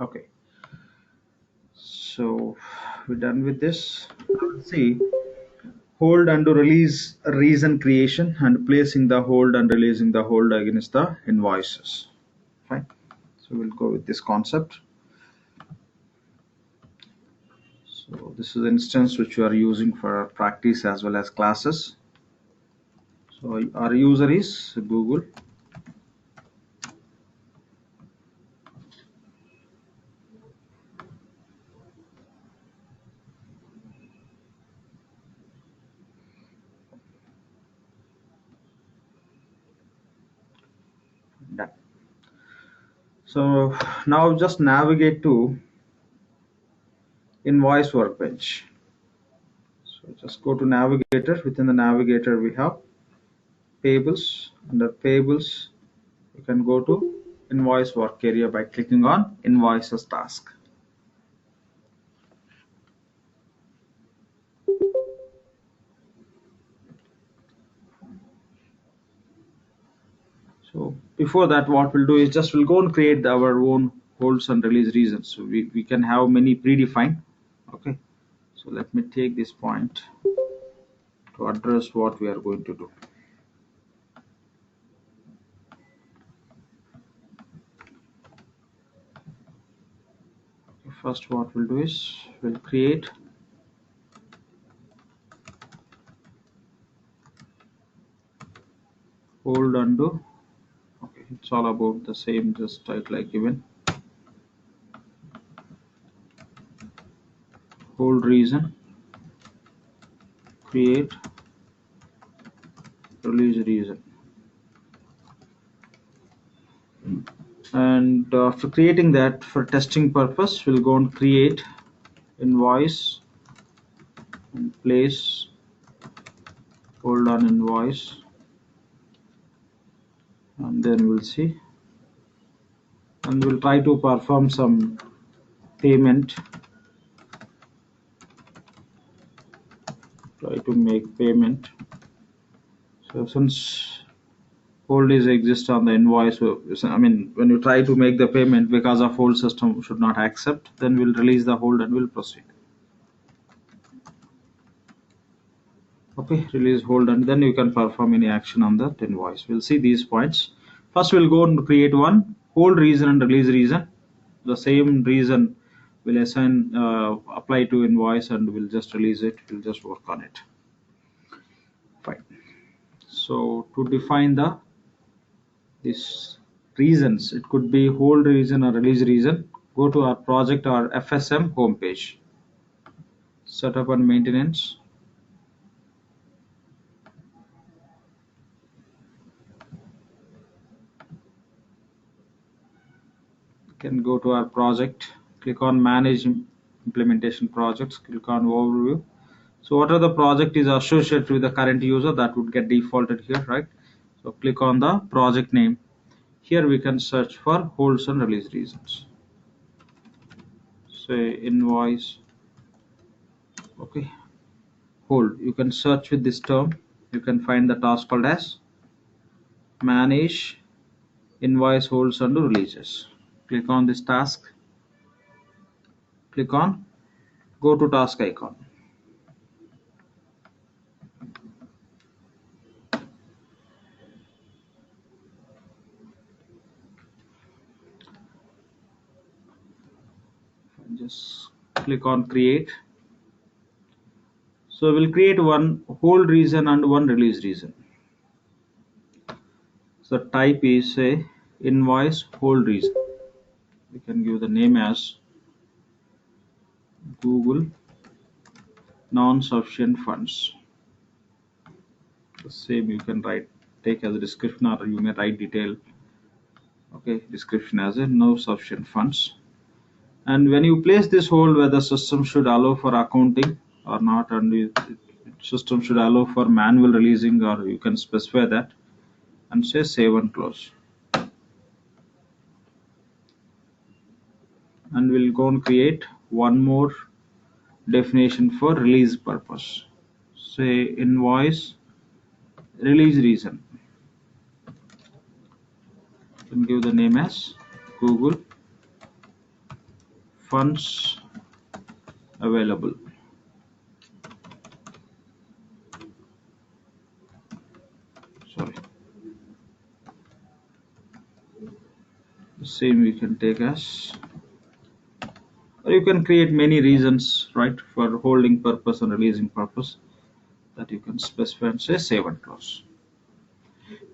Okay, so we're done with this. Let's see, hold and to release reason creation and placing the hold and releasing the hold against the invoices. Fine. So we'll go with this concept. So this is an instance which we are using for practice as well as classes. So our user is Google. Done. So now just navigate to invoice workbench. So just go to navigator. Within the navigator we have payables. Under payables you can go to invoice work area by clicking on invoices task. So before that, what we'll do is just we'll go and create our own holds and release reasons. So we can have many predefined. Okay, so let me take this point to address what we are going to do. First what we'll do is we'll create hold undo. Okay, it's all about the same, just type like given hold reason, create release reason. And after creating that, for testing purpose we'll go and create invoice and place hold on invoice, and then we'll see, and we'll try to perform some payment, try to make payment. So since hold is exist on the invoice, I mean when you try to make the payment, because of hold system should not accept, then we'll release the hold and we'll proceed. Okay, release hold and then you can perform any action on that invoice. We'll see these points. First we'll go and create one hold reason and release reason. The same reason will assign apply to invoice and we'll just release it, we'll just work on it. Fine. So to define the these reasons, it could be hold reason or release reason. Go to our project or FSM homepage, setup and maintenance. You can go to our project, click on manage implementation projects, click on overview. So what are the project is associated with the current user, that would get defaulted here, right? So click on the project name. Here we can search for holds and release reasons. Say invoice. Okay, hold. You can search with this term. You can find the task called as manage invoice holds and releases. Click on this task. Click on go to task icon. Just click on create. So we'll create one hold reason and one release reason. So type is say invoice hold reason. We can give the name as Google non-sufficient funds. The same you can write, take as a description, or you may write detail. Okay, description as a no sufficient funds. And when you place this hold, whether system should allow for accounting or not, and system should allow for manual releasing, or you can specify that and say save and close. And we'll go and create one more definition for release purpose. Say invoice release reason. You can give the name as Google funds available. Sorry, the same we can take as, or you can create many reasons, right, for holding purpose and releasing purpose, that you can specify and say save and close.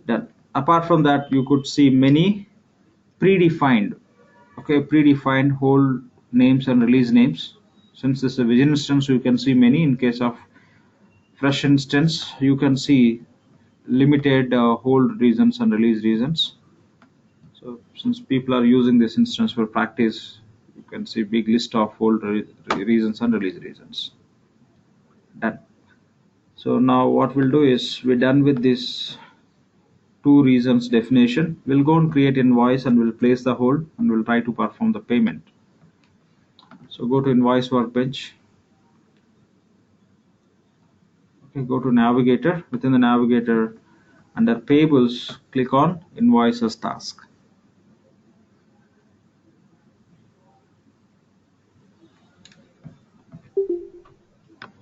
Then apart from that, you could see many predefined, okay, predefined hold names and release names. Since this is a vision instance, you can see many. In case of fresh instance, you can see limited hold reasons and release reasons. So since people are using this instance for practice, you can see big list of hold reasons and release reasons. Done. So now what we'll do is, we're done with this two reasons definition. We'll go and create invoice and we'll place the hold and we'll try to perform the payment. So go to invoice workbench. Okay, go to navigator. Within the navigator, under payables, click on invoices task.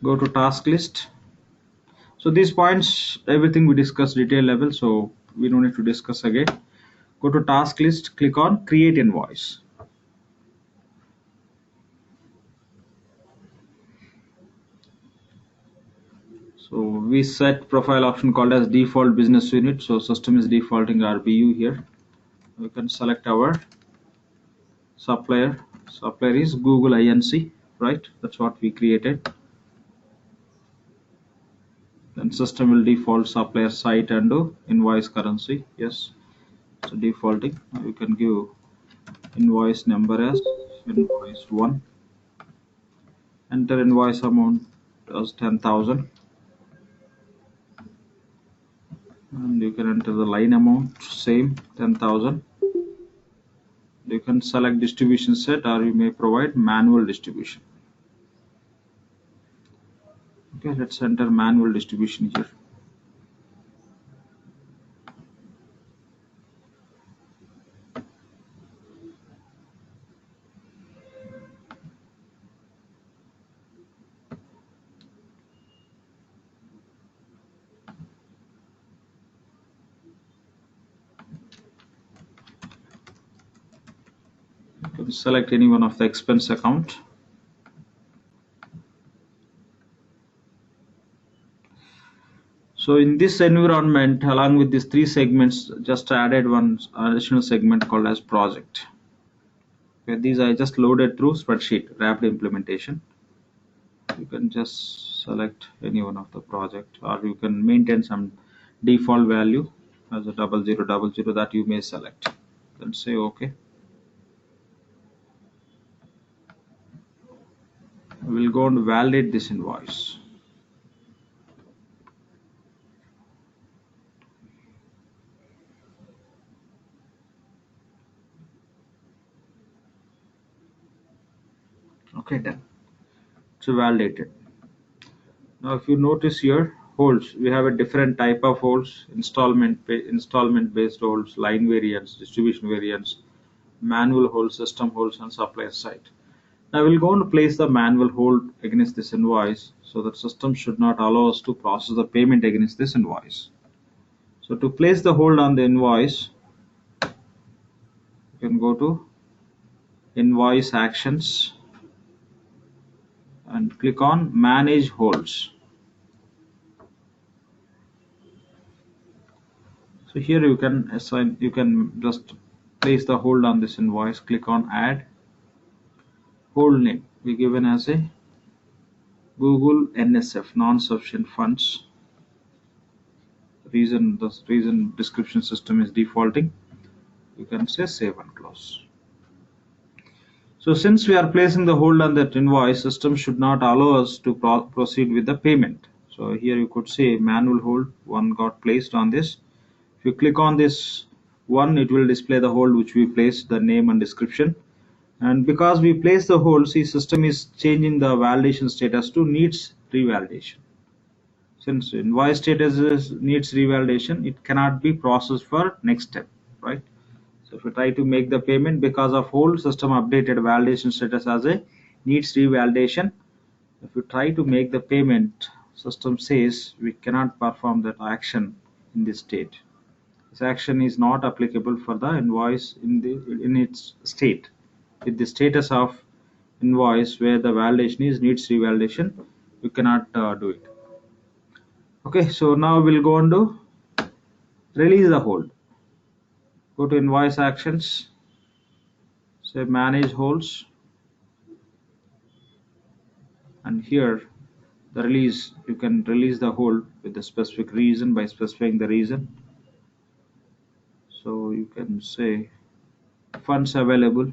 Go to task list. So these points, everything we discussed detail level, so we don't need to discuss again. Go to task list, click on create invoice. So we set profile option called as default business unit. So system is defaulting RBU here. We can select our supplier. Supplier is Google Inc, right? That's what we created. Then system will default supplier site and do invoice currency. Yes, so defaulting. You can give invoice number as invoice 1. Enter invoice amount as 10,000. And you can enter the line amount, same 10,000. You can select distribution set, or you may provide manual distribution. Okay, let's enter manual distribution here. You can select any one of the expense account. So in this environment, along with these three segments, just added one additional segment called as project. Okay, these I just loaded through spreadsheet wrapped implementation. You can just select any one of the project, or you can maintain some default value as a 0000 that you may select. Then say OK. We'll go and validate this invoice. Okay, done. So validated. Now if you notice here, holds, we have a different type of holds: installment based holds, line variants, distribution variants, manual hold, system holds, and supplier site. Now we'll go and place the manual hold against this invoice, so that system should not allow us to process the payment against this invoice. So to place the hold on the invoice, you can go to invoice actions and click on manage holds. So here you can assign, you can just place the hold on this invoice. Click on add hold name. We given as a Google NSF, non-sufficient funds. The reason description system is defaulting. You can say save and close. So since we are placing the hold on that invoice, system should not allow us to proceed with the payment. So here you could say manual hold, one got placed on this. If you click on this one, it will display the hold which we placed, the name and description. And because we place the hold, see, system is changing the validation status to needs revalidation. Since invoice status needs revalidation, it cannot be processed for next step, right? So if you try to make the payment, because of hold, system updated validation status as a needs revalidation. If you try to make the payment, system says we cannot perform that action in this state. This action is not applicable for the invoice in its state. With the status of invoice where the validation is needs revalidation, you cannot do it. Okay, so now we'll go on to release the hold. Go to invoice actions, say manage holds, and here the release, you can release the hold with the specific reason by specifying the reason. So you can say funds available.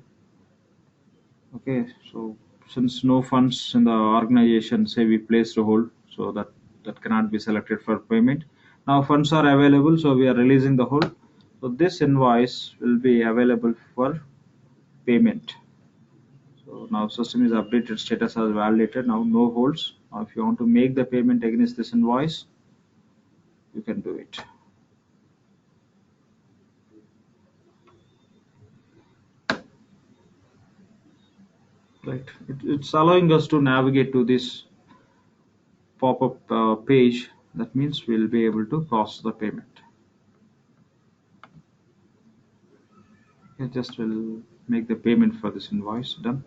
Okay, so since no funds in the organization, say we placed a hold, so that cannot be selected for payment. Now funds are available, so we are releasing the hold. So this invoice will be available for payment. So now system is updated, status has validated. Now no holds. Now if you want to make the payment against this invoice, you can do it. Right, it's allowing us to navigate to this pop-up page. That means we'll be able to process the payment. Okay, just will make the payment for this invoice. Done.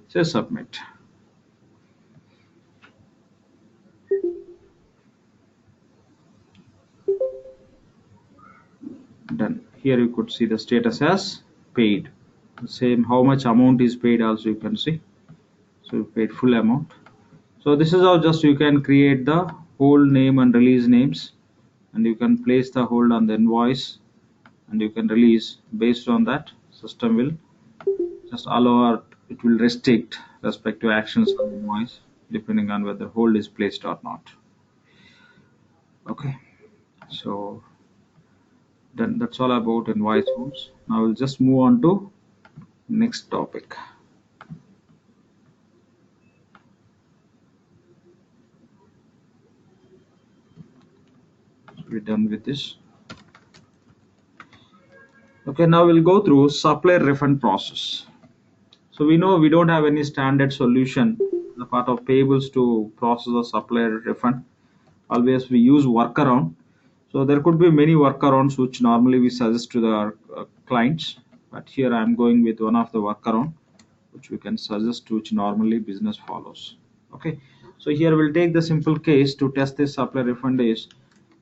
Say submit. Done. Here you could see the status as paid. Same how much amount is paid also you can see. So you paid full amount. So this is how just you can create the hold name and release names, and you can place the hold on the invoice, and you can release. Based on that, system will just allow, or it will restrict respective actions on the invoice depending on whether hold is placed or not. Okay, so then that's all about invoice holds. Now we'll just move on to next topic. So we're done with this. Okay, now we'll go through supplier refund process. So we know we don't have any standard solution the part of payables to process a supplier refund. Always we use workaround. So there could be many workarounds which normally we suggest to the clients, but here I am going with one of the workaround which we can suggest, which normally business follows. Okay, so here we'll take the simple case to test this supplier refund is,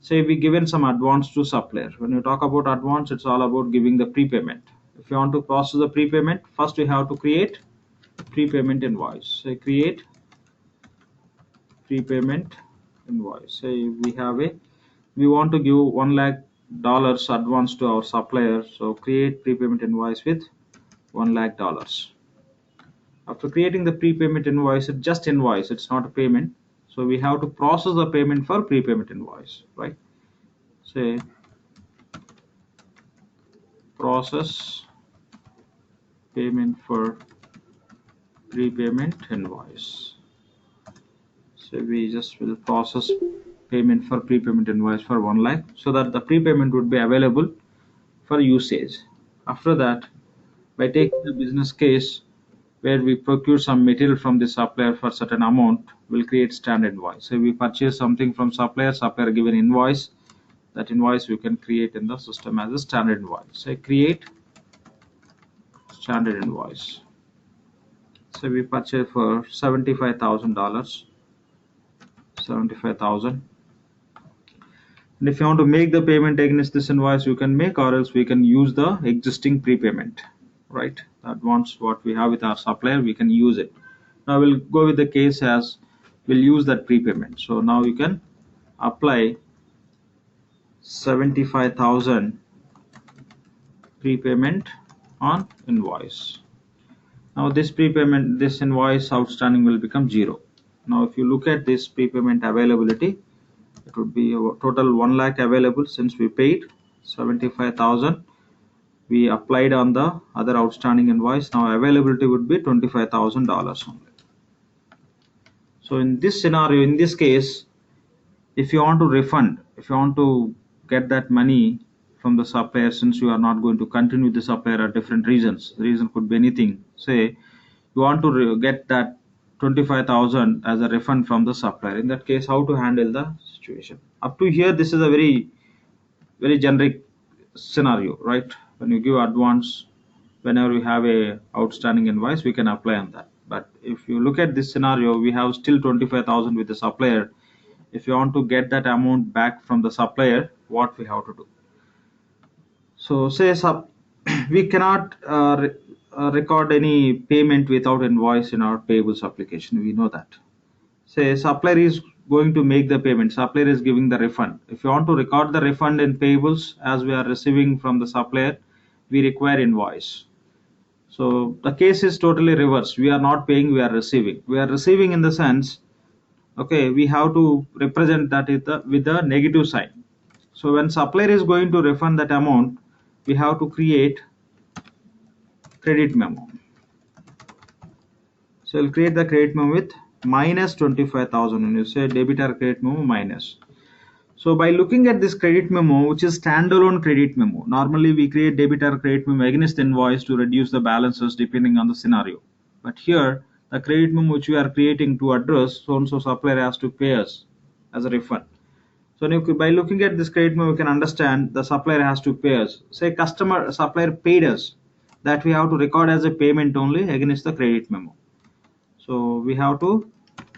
say we given some advance to supplier. When you talk about advance, it's all about giving the prepayment. If you want to process the prepayment, first we have to create prepayment invoice. Say create prepayment invoice. Say we want to give $1 lakh advance to our supplier, so create prepayment invoice with $1 lakh. After creating the prepayment invoice, it's just invoice, it's not a payment, so we have to process the payment for prepayment invoice, right? Say process payment for prepayment invoice. So we just will process payment for prepayment invoice for 1 lakh, so that the prepayment would be available for usage. After that, by taking the business case where we procure some material from the supplier for certain amount, we'll create standard invoice. So we purchase something from supplier given invoice. That invoice we can create in the system as a standard invoice. Say create standard invoice. So we purchase for $75,000. 75,000. And if you want to make the payment against this invoice, you can make, or else we can use the existing prepayment, right? The advance what we have with our supplier, we can use it. Now we'll go with the case as we'll use that prepayment. So now you can apply 75,000 prepayment on invoice. Now this invoice outstanding will become 0. Now if you look at this prepayment availability, it would be a total 1 lakh available. Since we paid 75,000, we applied on the other outstanding invoice. Now availability would be $25,000 only. So in this scenario, in this case, if you want to refund, if you want to get that money from the supplier, since you are not going to continue with the supplier at different reasons. The reason could be anything. Say you want to get that 25,000 as a refund from the supplier. In that case, how to handle the situation? Up to here, this is a very generic scenario, right? When you give advance, whenever you have a outstanding invoice, we can apply on that. But if you look at this scenario, we have still 25,000 with the supplier. If you want to get that amount back from the supplier, what we have to do? So say we cannot record any payment without invoice in our payables application. We know that. Say supplier is going to make the payment, supplier is giving the refund. If you want to record the refund in payables as we are receiving from the supplier, we require invoice. So the case is totally reversed. We are not paying, we are receiving. We are receiving in the sense, okay, we have to represent that with the negative sign. So when supplier is going to refund that amount, we have to create credit memo. So we'll create the credit memo with minus 25,000. When you say debit or credit memo, minus. So by looking at this credit memo, which is standalone credit memo, normally we create debit or credit memo against the invoice to reduce the balances depending on the scenario. But here, the credit memo which we are creating to address so and so supplier has to pay us as a refund. So by looking at this credit memo, we can understand the supplier has to pay us. Say supplier paid us, that we have to record as a payment only against the credit memo. So we have to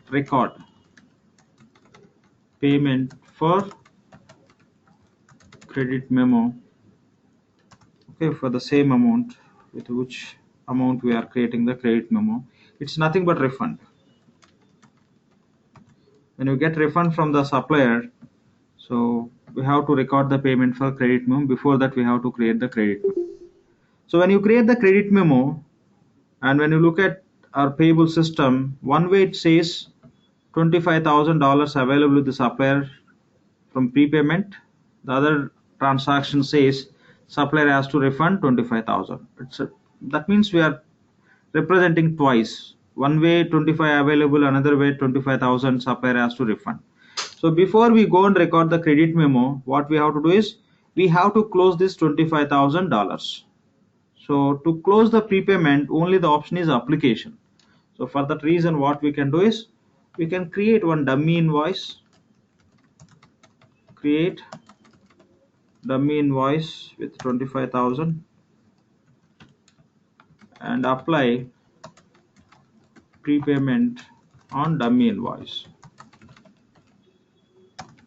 record payment for credit memo, okay, for the same amount with which amount we are creating the credit memo. It's nothing but refund. When you get refund from the supplier, so we have to record the payment for credit memo. Before that, we have to create the credit memo. So when you create the credit memo, and when you look at our payable system, one way it says $25,000 available with the supplier from prepayment. The other transaction says supplier has to refund 25,000. That means we are representing twice. One way 25 available, another way 25,000 supplier has to refund. So before we go and record the credit memo, what we have to do is we have to close this $25,000. So to close the prepayment, only the option is application. So for that reason, what we can do is we can create one dummy invoice, create dummy invoice with 25,000 and apply prepayment on dummy invoice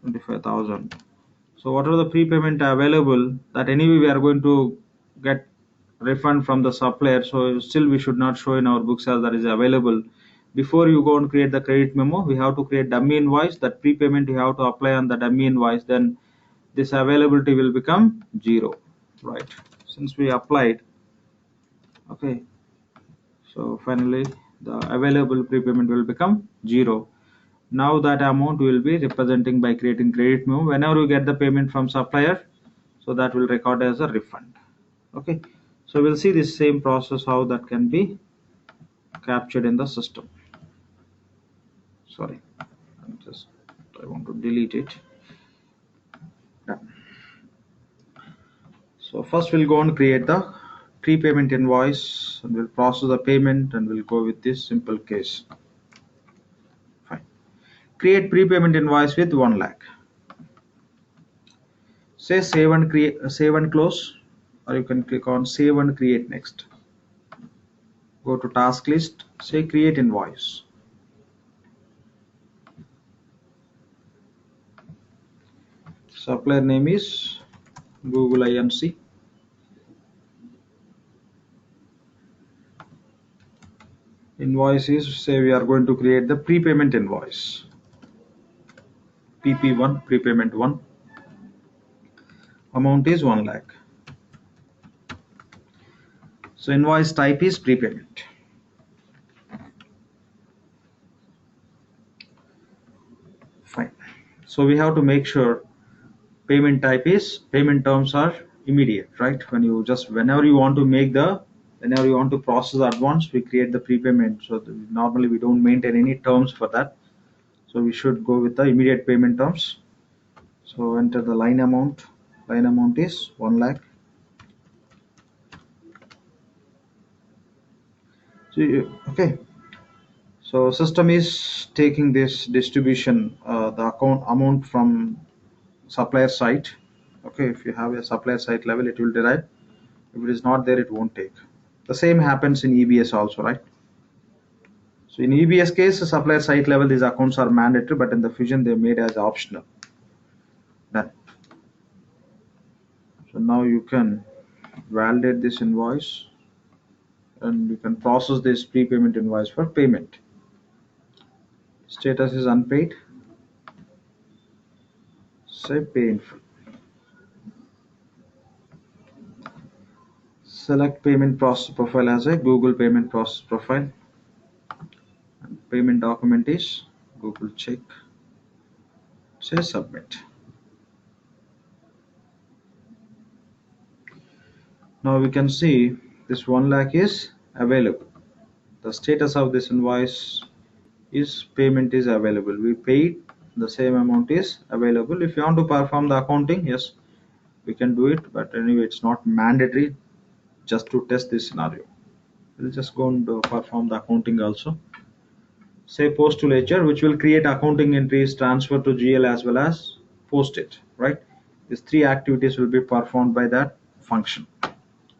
25,000. So whatever the prepayment available, that anyway we are going to get refund from the supplier, so still we should not show in our books as that is available. Before you go and create the credit memo, we have to create dummy invoice. That prepayment you have to apply on the dummy invoice, then this availability will become 0, right? Since we applied, okay, so finally the available prepayment will become 0. Now that amount will be representing by creating credit memo. Whenever you get the payment from supplier, so that will record as a refund. Okay, so we'll see this same process how that can be captured in the system. Sorry, I want to delete it. Done. So first we'll go and create the prepayment invoice and we'll process the payment and we'll go with this simple case. Fine. Create prepayment invoice with 1 lakh. Say save and close, or you can click on save and create next. Go to task list, say create invoice. Supplier name is Google INC. Invoice is, say we are going to create the prepayment invoice. PP1, prepayment 1. Amount is 1 lakh. So invoice type is prepayment. Fine. So we have to make sure payment type is, payment terms are immediate, right? Whenever you want to process the advance, we create the prepayment. So normally we don't maintain any terms for that. So we should go with the immediate payment terms. So enter the line amount, line amount is 1 lakh. So okay, so system is taking this distribution, the account amount from supplier side. Okay, if you have a supplier side level, it will derive. If it is not there, it won't take. The same happens in EBS also, right? So in EBS case, the supplier site level, these accounts are mandatory, but in the Fusion, they made as optional. Done. So now you can validate this invoice and you can process this prepayment invoice for payment. Status is unpaid. Say pay in full. Select payment process profile as a Google payment process profile. And payment document is Google check. Say submit. Now we can see this 1 lakh is available. The status of this invoice is payment is available. We paid, the same amount is available. If you want to perform the accounting, yes, we can do it, but anyway, it's not mandatory. Just to test this scenario, we'll just go and perform the accounting also. Say post to ledger, which will create accounting entries, transfer to GL as well as post it, right? These three activities will be performed by that function.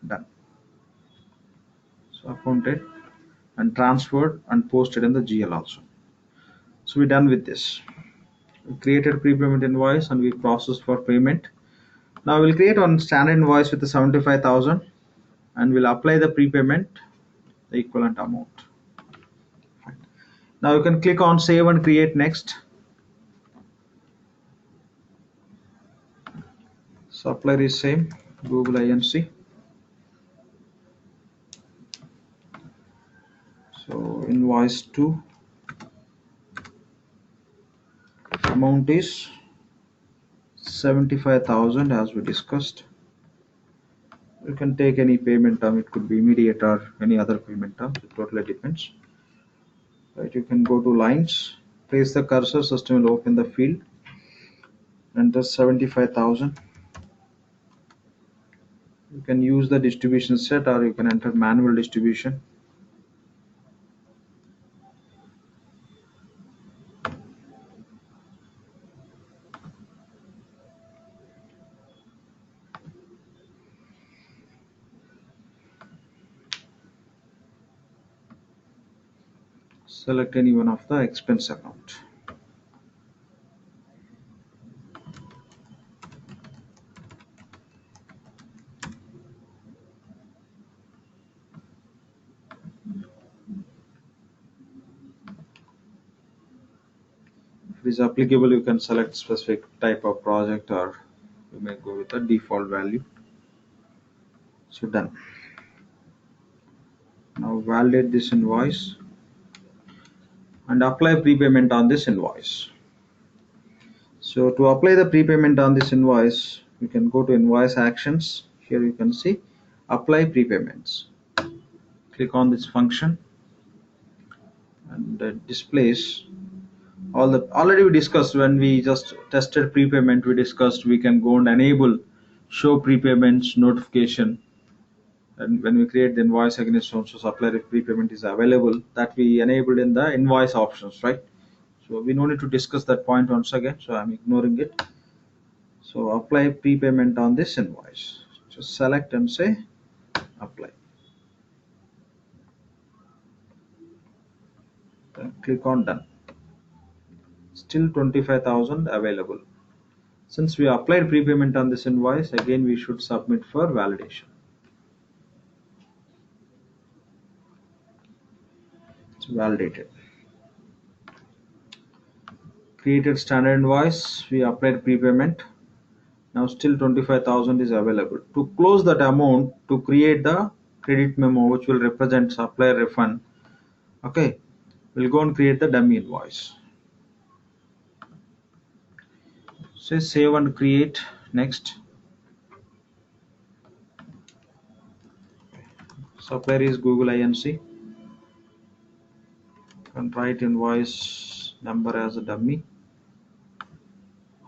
Done. So accounted and transferred and posted in the GL also. So we're done with this. We created prepayment invoice and we processed for payment. Now we'll create one standard invoice with the 75,000 and we'll apply the prepayment, the equivalent amount. Now you can click on save and create next. Supplier is same, Google INC. So invoice 2, amount is 75,000 as we discussed. You can take any payment term, it could be immediate or any other payment term, it totally depends. Right, you can go to lines, place the cursor, system will open the field, enter 75,000. You can use the distribution set or you can enter manual distribution. Select any one of the expense account. If it is applicable, you can select specific type of project or you may go with the default value. So done. Now validate this invoice and apply prepayment on this invoice. So to apply the prepayment on this invoice, you can go to invoice actions. Here you can see apply prepayments. Click on this function and displays all the already we discussed when we just tested prepayment. We discussed we can go and enable show prepayments notification, and when we create the invoice against also supplier if prepayment is available, that we enabled in the invoice options, right? So we no need to discuss that point once again, so I'm ignoring it. So apply prepayment on this invoice, just select and say apply, then click on done. Still 25,000 available. Since we applied prepayment on this invoice, again we should submit for validation. It's validated. Created standard invoice, we applied prepayment. Now still 25,000 is available. To close that amount, to create the credit memo which will represent supplier refund, okay, we'll go and create the dummy invoice. Say save and create next. Supplier is Google INC. And write invoice number as a dummy.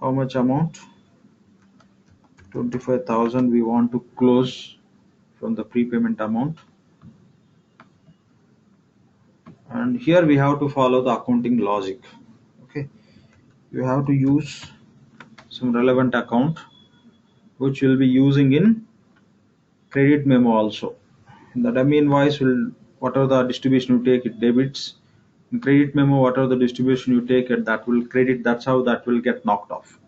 How much amount? 25,000 we want to close from the prepayment amount, and here we have to follow the accounting logic. Okay, you have to use some relevant account which we'll be using in credit memo also. In the dummy invoice will, whatever the distribution you take, it debits. In credit memo, whatever the distribution you take, it that will credit. That's how that will get knocked off.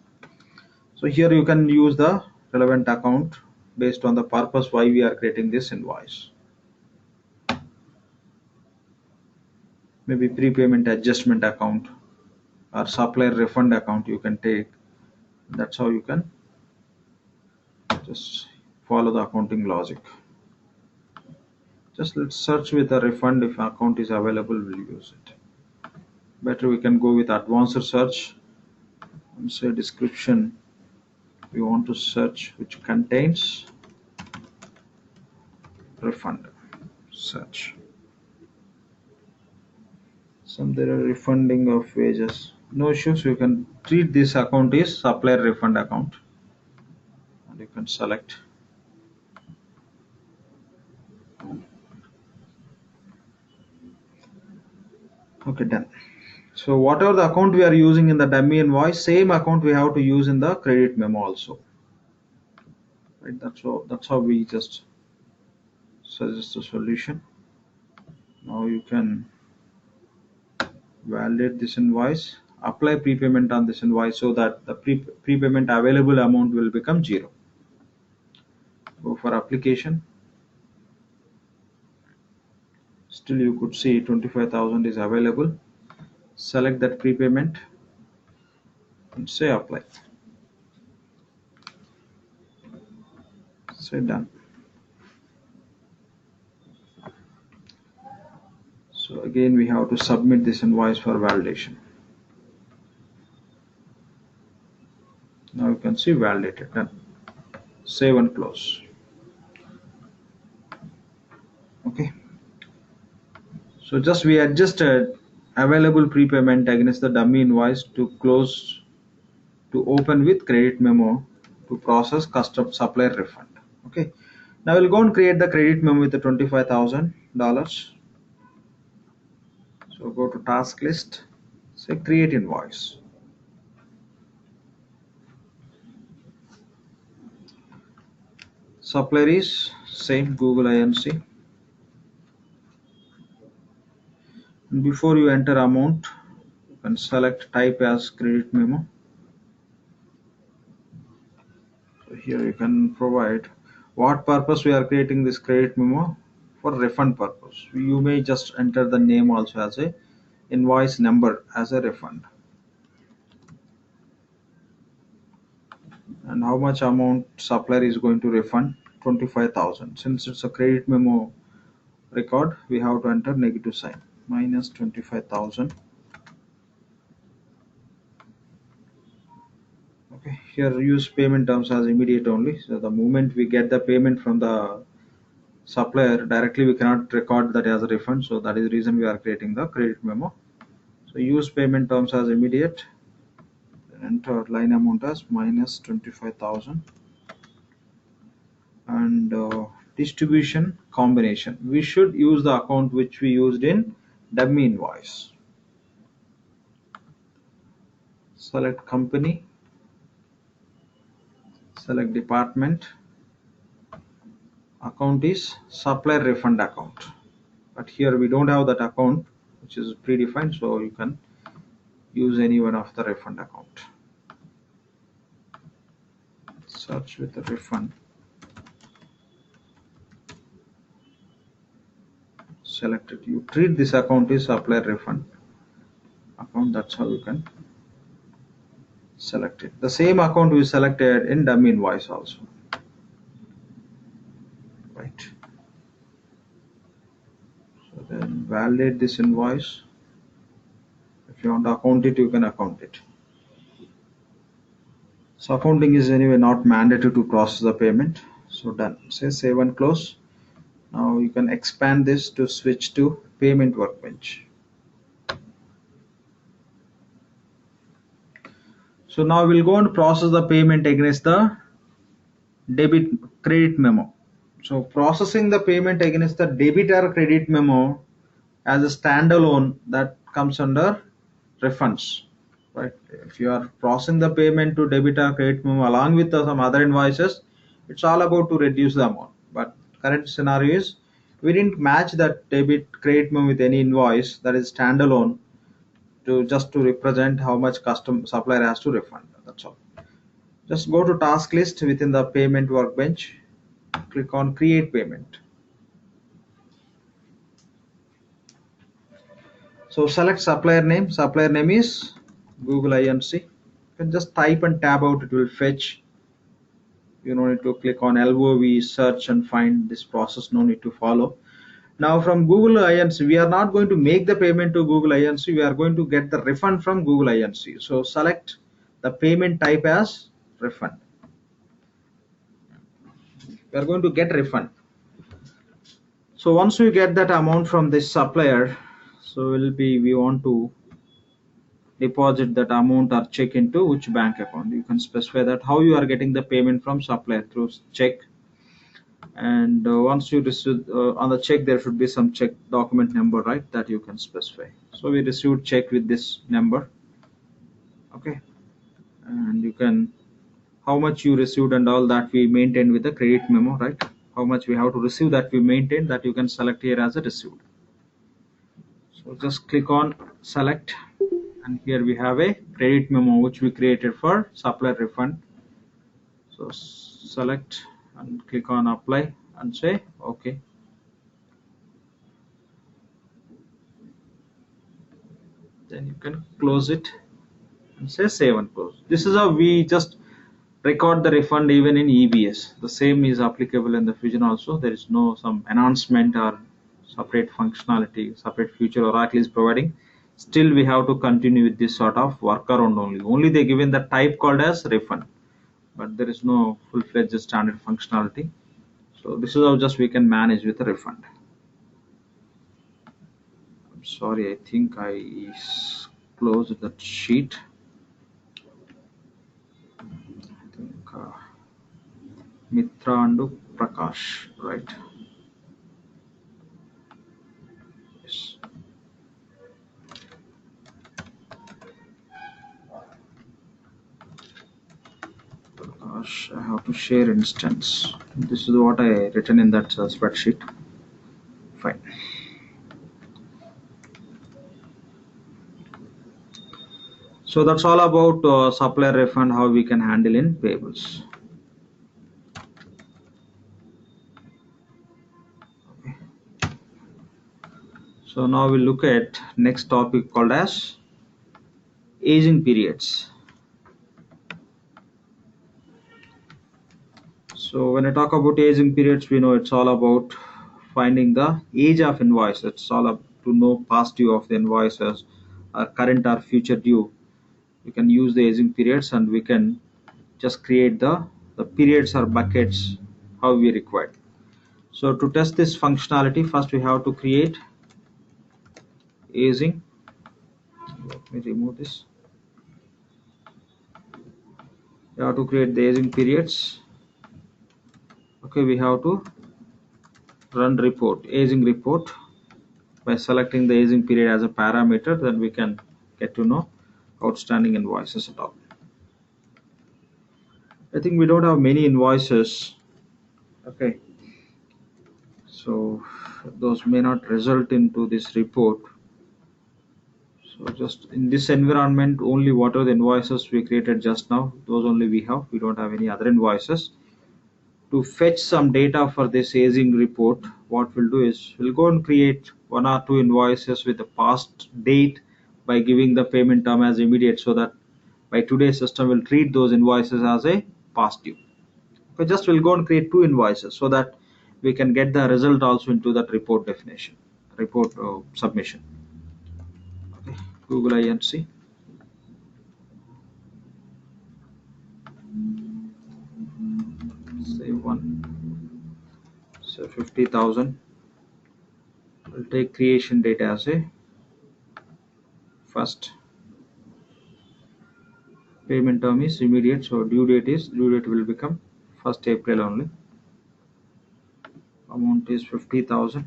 So here you can use the relevant account based on the purpose why we are creating this invoice. Maybe prepayment adjustment account or supplier refund account you can take. That's how you can just follow the accounting logic. Just let's search with a refund. If account is available, we'll use it. Better we can go with advanced search and say description. We want to search which contains refund. Search. Some there are refunding of wages. No issues. You can treat this account is supplier refund account, and you can select. Okay, done. So whatever the account we are using in the dummy invoice, same account we have to use in the credit memo also. Right? That's how we just suggest a solution. Now you can validate this invoice, apply prepayment on this invoice so that the prepayment available amount will become 0. Go for application. Still you could see 25,000 is available. Select that prepayment and say apply. Say done. So again we have to submit this invoice for validation. Now you can see validated. Done. Save and close. Okay. So just we adjusted available prepayment against the dummy invoice to close, to open with credit memo to process custom supplier refund. Okay. Now we'll go and create the credit memo with the $25,000. So go to task list, say create invoice. Supplier is same Google INC. And before you enter amount, you can select type as credit memo. So here you can provide what purpose we are creating this credit memo, for refund purpose. You may just enter the name also as a invoice number as a refund, and how much amount supplier is going to refund, 25,000. Since it's a credit memo record, we have to enter negative sign, minus 25,000. Okay, here use payment terms as immediate only. So the moment we get the payment from the supplier directly, we cannot record that as a refund. So that is the reason we are creating the credit memo. So use payment terms as immediate. Enter line amount as minus 25,000, and distribution combination. We should use the account which we used in dummy invoice. Select company, select department. Account is supplier refund account, but here we don't have that account which is predefined, so you can use any one of the refund account. Search with the refund. Select it. You treat this account is supplier refund account. That's how you can select it. The same account we selected in dummy invoice also. Right. So then validate this invoice. If you want to account it, you can account it. So accounting is anyway not mandatory to process the payment. So done. Say save and close. Now you can expand this to switch to payment workbench. So now we'll go and process the payment against the debit credit memo. So processing the payment against the debit or credit memo as a standalone, that comes under refunds, right? If you are processing the payment to debit or credit memo along with some other invoices, it's all about to reduce the amount. But current scenario is we didn't match that debit credit memo with any invoice, that is standalone, to just to represent how much custom supplier has to refund. That's all. Just go to task list within the payment workbench, click on create payment. So select supplier name. Supplier name is Google Inc. You can just type and tab out, it will fetch. You don't need to click on LOV search and find this process, no need to follow. Now from Google Inc, we are not going to make the payment to Google Inc, we are going to get the refund from Google Inc. So select the payment type as refund. We are going to get refund. So once we get that amount from this supplier, so we want to deposit that amount or check into which bank account. You can specify that how you are getting the payment from supplier through check. And once you receive on the check, there should be some check document number, right, that you can specify. So we received check with this number. Okay, and you can, how much you received and all that we maintain with the credit memo, right? How much we have to receive, that we maintain, that you can select here as a received. So just click on select, and here we have a credit memo which we created for supplier refund. So select and click on apply and say okay. Then you can close it and say save and close. This is how we just record the refund even in EBS. The same is applicable in the Fusion also. There is no some enhancement or separate functionality, separate feature Oracle is providing. Still we have to continue with this sort of workaround only. Only they given the type called as refund, but there is no full-fledged standard functionality. So this is how just we can manage with a refund. I'm sorry, I think I closed that sheet. I think Mitra and Prakash, right? Yes. Prakash, I have to share instance. This is what I written in that spreadsheet. Fine. So that's all about supplier refund, how we can handle in payables. Okay. So now we'll look at next topic called as aging periods. So when I talk about aging periods, we know it's all about finding the age of invoice. It's all up to know past due of the invoices, current or future due. We can use the aging periods, and we can just create the periods or buckets how we require. So to test this functionality, first we have to create aging. Let me remove this. We have to create the aging periods. Okay, we have to run report, aging report. By selecting the aging period as a parameter, then we can get to know outstanding invoices at all. I think we don't have many invoices. Okay, so those may not result into this report. So just in this environment, only what are the invoices we created just now, those only we have. We don't have any other invoices. To fetch some data for this aging report, what we'll do is we'll go and create one or two invoices with the past date by giving the payment term as immediate, so that by today's system will treat those invoices as a past due. Okay, just we'll go and create two invoices so that we can get the result also into that report definition, report submission. Okay, Google Inc. Say one, so 50,000. We'll take creation date as a first. Payment term is immediate, so due date will become 1st April only. Amount is 50,000.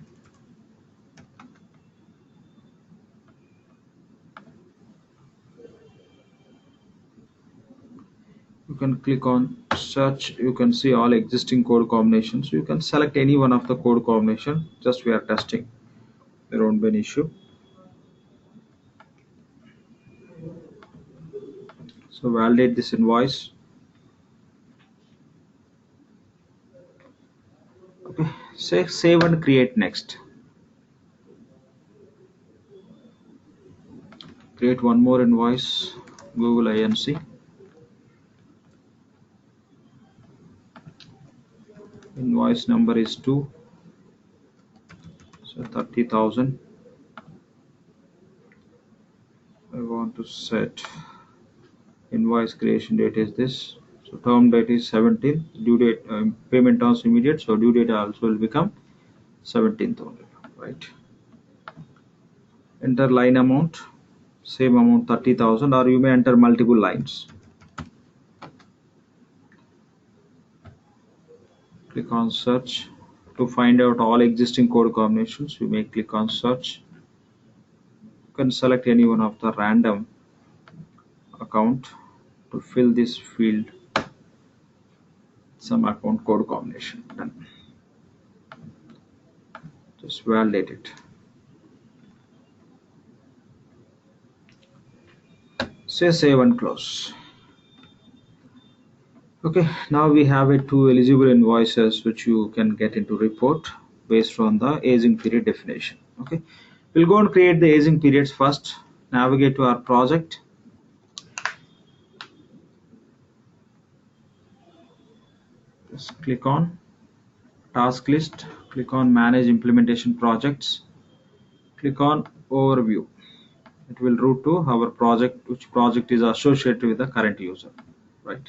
You can click on search. You can see all existing code combinations. You can select any one of the code combination. Just we are testing. There won't be an issue. So validate this invoice. Okay. Say save and create next. Create one more invoice. Google INC. Invoice number is 2. So 30,000. I want to set invoice creation date is this. So term date is 17. Due date payment terms immediate. So due date also will become 17th only. Right. Enter line amount. Same amount 30,000, or you may enter multiple lines. Click on search. To find out all existing code combinations, you may click on search. You can select any one of the random account to fill this field, some account code combination. Done. Just validate it. Say save and close. Okay, now we have a 2 eligible invoices which you can get into report based on the aging period definition. Okay, we'll go and create the aging periods first. Navigate to our project. Just click on task list, click on manage implementation projects, click on overview. It will route to our project, which project is associated with the current user, right?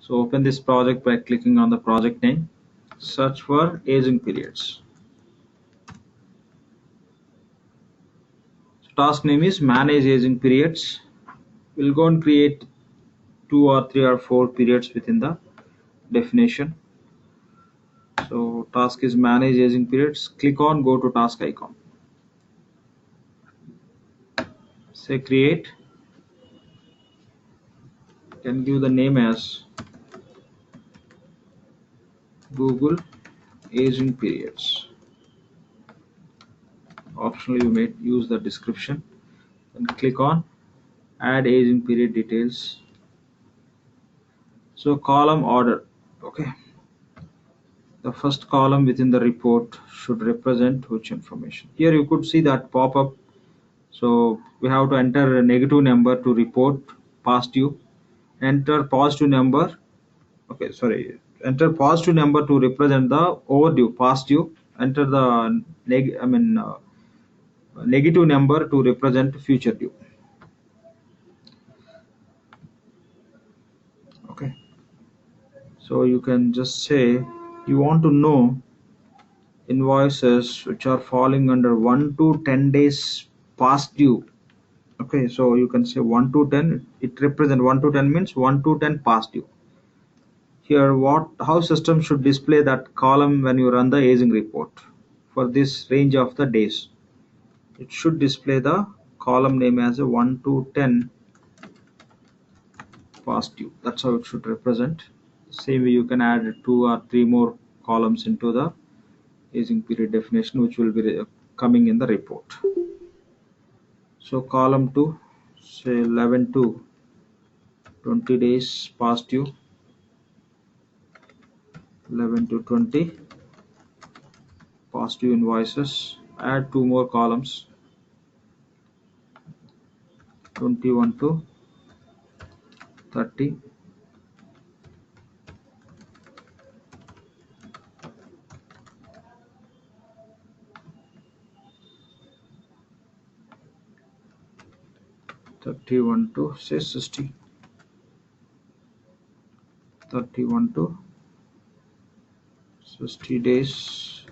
So open this project by clicking on the project name, search for aging periods. So task name is manage aging periods. We'll go and create 2 or 3 or 4 periods within the definition. So task is manage aging periods. Click on go to task icon. Say create. You can give the name as Google aging periods. Optionally, you may use the description. Then click on add aging period details. So column order. Okay. The first column within the report should represent which information. Here you could see that pop up. So we have to enter a negative number to report past due. Enter positive number. Okay, sorry. Enter positive number to represent the overdue past due. Enter the negative number to represent future due. Okay. So you can just say you want to know invoices which are falling under 1 to 10 days past due. Okay, so you can say 1 to 10. It represents 1 to 10 means 1 to 10 past due. Here, how system should display that column when you run the aging report for this range of the days. It should display the column name as a 1 to 10 past due. That's how it should represent. Same way you can add 2 or 3 more columns into the aging period definition, which will be coming in the report. So column 2, say 11 to 20 days past due, 11 to 20 past due invoices. Add 2 more columns, 21 to 30. To say 60, 31 to 60 days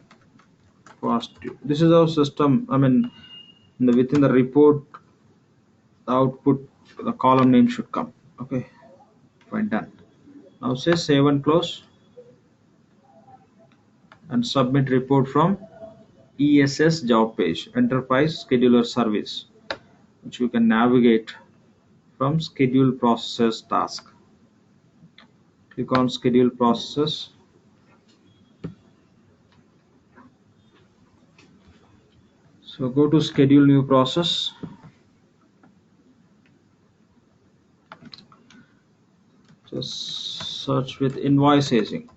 past due. This is our system. Within the report, the output, the column name should come. Okay, fine, done. Now say save and close. and submit report from ESS job page, Enterprise Scheduler Service, which you can navigate from Schedule Processes task. Click on Schedule Processes. So go to Schedule New Process. Just search with InvoiceAging.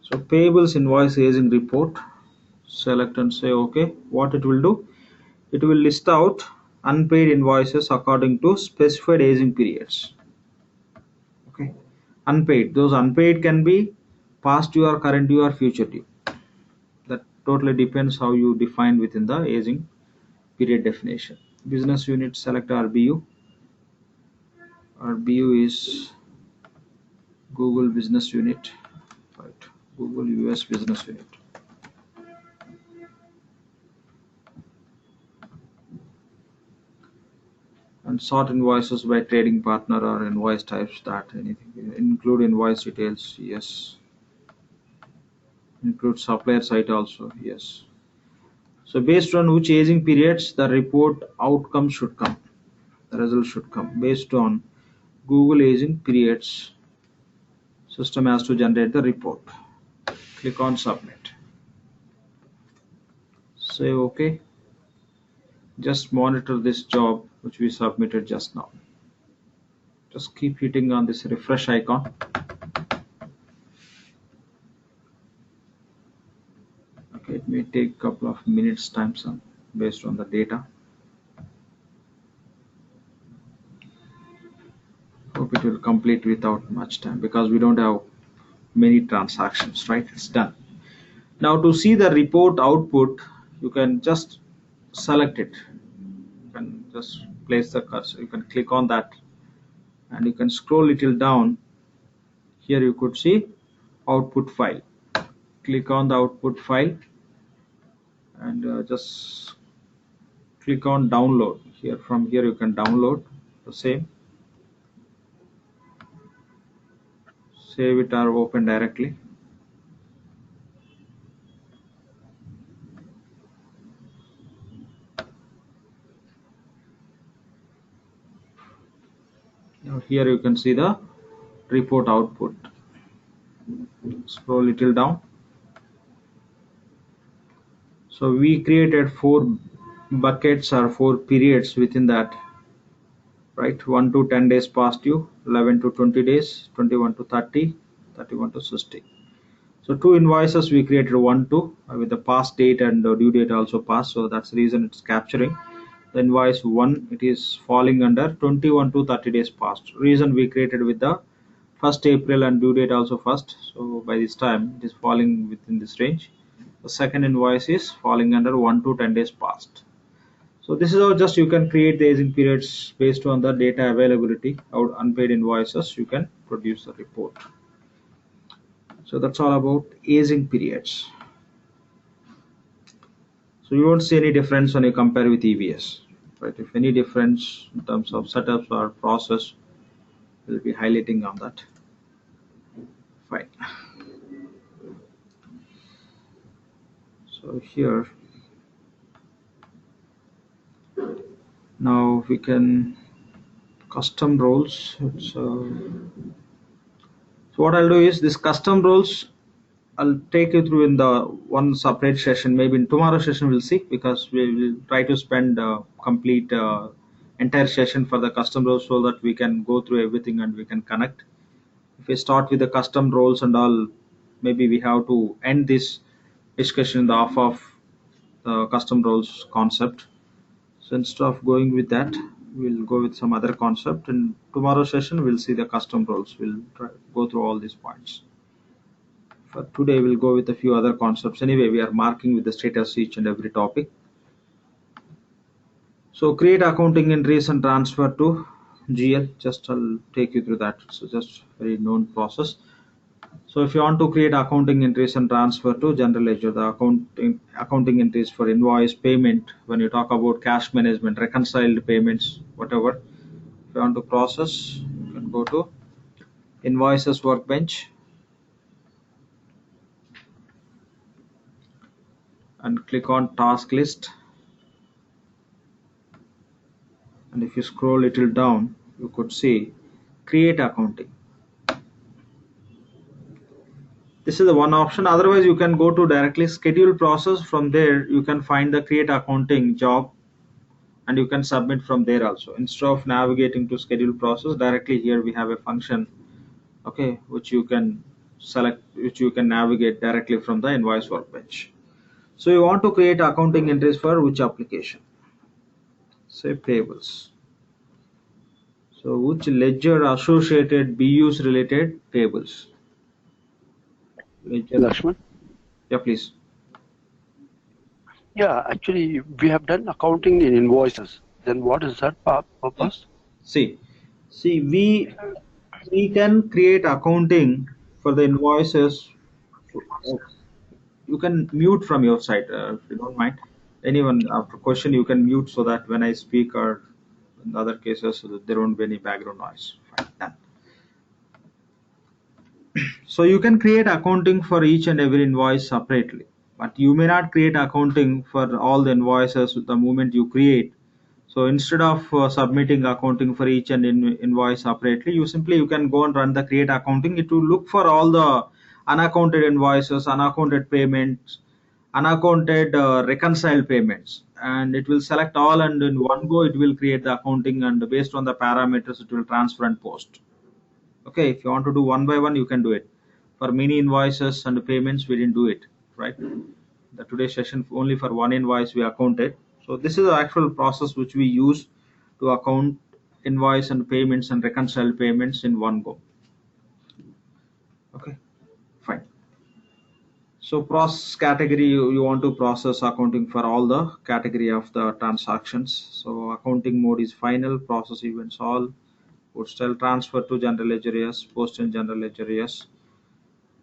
So payables InvoiceAging report. Select and say OK. What it will do? It will list out unpaid invoices according to specified aging periods. Okay, unpaid. Those unpaid can be past due or current due or future due. That totally depends how you define within the aging period definition. Business unit, select RBU. RBU is Google Business Unit, right? Google US Business Unit. And sort invoices by trading partner or invoice types. That anything include invoice details, yes. Include supplier site also, yes. So based on which aging periods the report outcome should come, the result should come. Based on Google aging periods, system has to generate the report. Click on submit. Say OK. Just monitor this job which we submitted just now. Just keep hitting on this refresh icon. Okay, it may take a couple of minutes time some based on the data. Hope it will complete without much time because we don't have many transactions, right? It's done. Now to see the report output, you can just select it. You can just place the cursor. You can click on that and you can scroll little down. Here you could see output file. Click on the output file and just click on download. Here from here you can download the same. Save it or open directly. Now here you can see the report output. Scroll little down. So we created 4 buckets or 4 periods within that, right? 1 to 10 days past due, 11 to 20 days, 21 to 30, 31 to 60. So 2 invoices we created, 1 to with the past date and the due date also past. So that's the reason it's capturing. The invoice 1, it is falling under 21 to 30 days past. Reason we created with the 1st April and due date also 1st. So by this time it is falling within this range. The second invoice is falling under 1 to 10 days past. So this is how just you can create the aging periods based on the data availability out unpaid invoices. You can produce a report. So that's all about aging periods. So you won't see any difference when you compare with EVS, right? If any difference in terms of setups or process, we'll be highlighting on that. Fine. So here now we can custom roles. So what I'll do is this custom roles I'll take you through in the one separate session. Maybe in tomorrow's session we'll see, because we will try to spend complete entire session for the custom roles so that we can go through everything and we can connect. If we start with the custom roles and all, maybe we have to end this discussion in the off of the custom roles concept. So instead of going with that, we'll go with some other concept. In tomorrow's session we'll see the custom roles. We'll go through all these points. For today we'll go with a few other concepts. Anyway, we are marking with the status each and every topic. So create accounting entries and transfer to GL. Just I'll take you through that. So just very known process. So if you want to create accounting entries and transfer to general ledger, the accounting entries for invoice, payment, when you talk about cash management, reconciled payments, whatever. If you want to process, you can go to invoices workbench and click on task list, and if you scroll little down you could see create accounting. This is the one option. Otherwise you can go to directly schedule process. From there you can find the create accounting job and you can submit from there also. Instead of navigating to schedule process, directly here we have a function, okay, which you can select, which you can navigate directly from the invoice workbench. So you want to create accounting entries for which application? Say payables. So which ledger associated BUs related payables? Ledger. Lakshman? Yeah, please. Yeah, actually, we have done accounting in invoices. Then what is that purpose? See, we can create accounting for the invoices. You can mute from your side if you don't mind. Anyone after question you can mute so that when I speak or in other cases so that there won't be any background noise. Fine, done. So you can create accounting for each and every invoice separately, but you may not create accounting for all the invoices the moment you create. So instead of submitting accounting for each and invoice separately, you can go and run the create accounting. It will look for all the unaccounted invoices, unaccounted payments, unaccounted reconciled payments, and it will select all, and in one go it will create the accounting, and based on the parameters it will transfer and post. Okay, if you want to do one by one you can do it. For many invoices and payments we didn't do it, right? The today's session only for one invoice we accounted. So this is the actual process which we use to account invoice and payments and reconcile payments in one go. Okay, fine. So process category, you want to process accounting for all the category of the transactions. So accounting mode is final, process events all, would still transfer to general ledger, yes, post in general ledger, yes.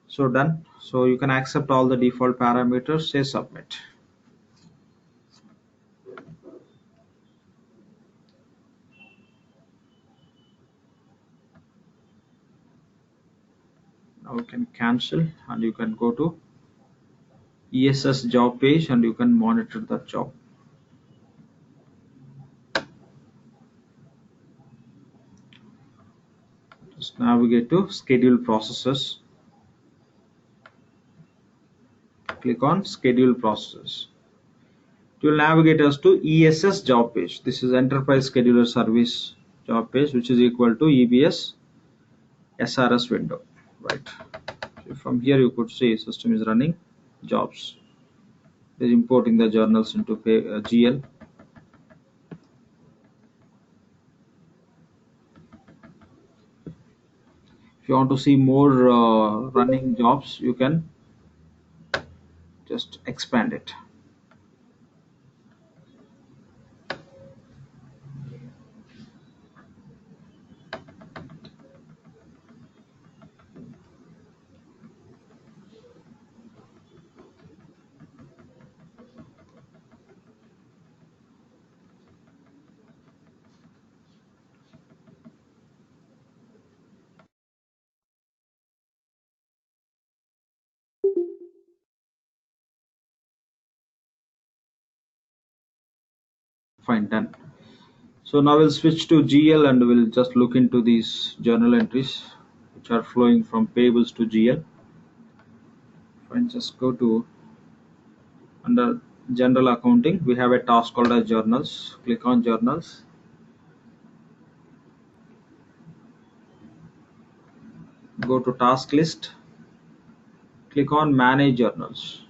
So done. So you can accept all the default parameters, say submit. Now you can cancel and you can go to ESS job page and you can monitor that job. Just navigate to schedule processes. Click on schedule processes. It will navigate us to ESS job page. This is Enterprise Scheduler Service job page, which is equal to EBS SRS window, right? So from here you could see system is running jobs. It is importing the journals into GL. If you want to see more running jobs, you can just expand it. Fine, done. So now we'll switch to GL and we'll just look into these journal entries which are flowing from payables to GL. Fine, just go to under general accounting. We have a task called as journals. Click on journals. Go to task list. Click on manage journals.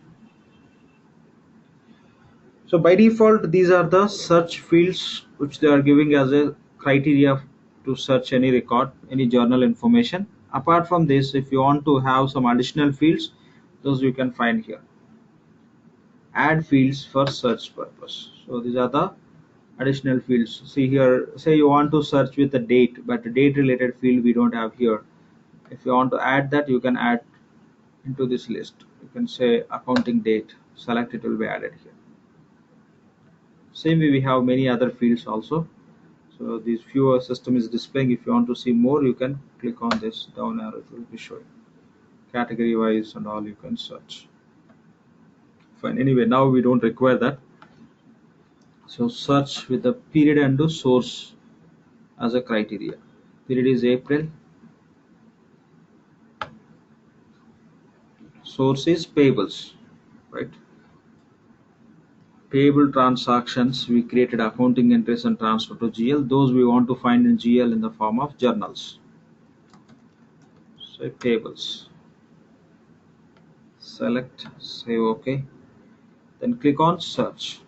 So by default, these are the search fields which they are giving as a criteria to search any record, any journal information. Apart from this, if you want to have some additional fields, those you can find here. Add fields for search purpose. So these are the additional fields. See here, say you want to search with the date, but the date related field we don't have here. If you want to add that, you can add into this list. You can say accounting date, select, it will be added here. Same way we have many other fields also. So this viewer system is displaying. If you want to see more, you can click on this down arrow, it will be showing category wise and all, you can search. Fine, anyway, now we don't require that. So search with the period and the source as a criteria. Period is April, source is payables, right? Payable transactions, we created accounting entries and transfer to GL. Those we want to find in GL in the form of journals. So payables, select, say OK, then click on search.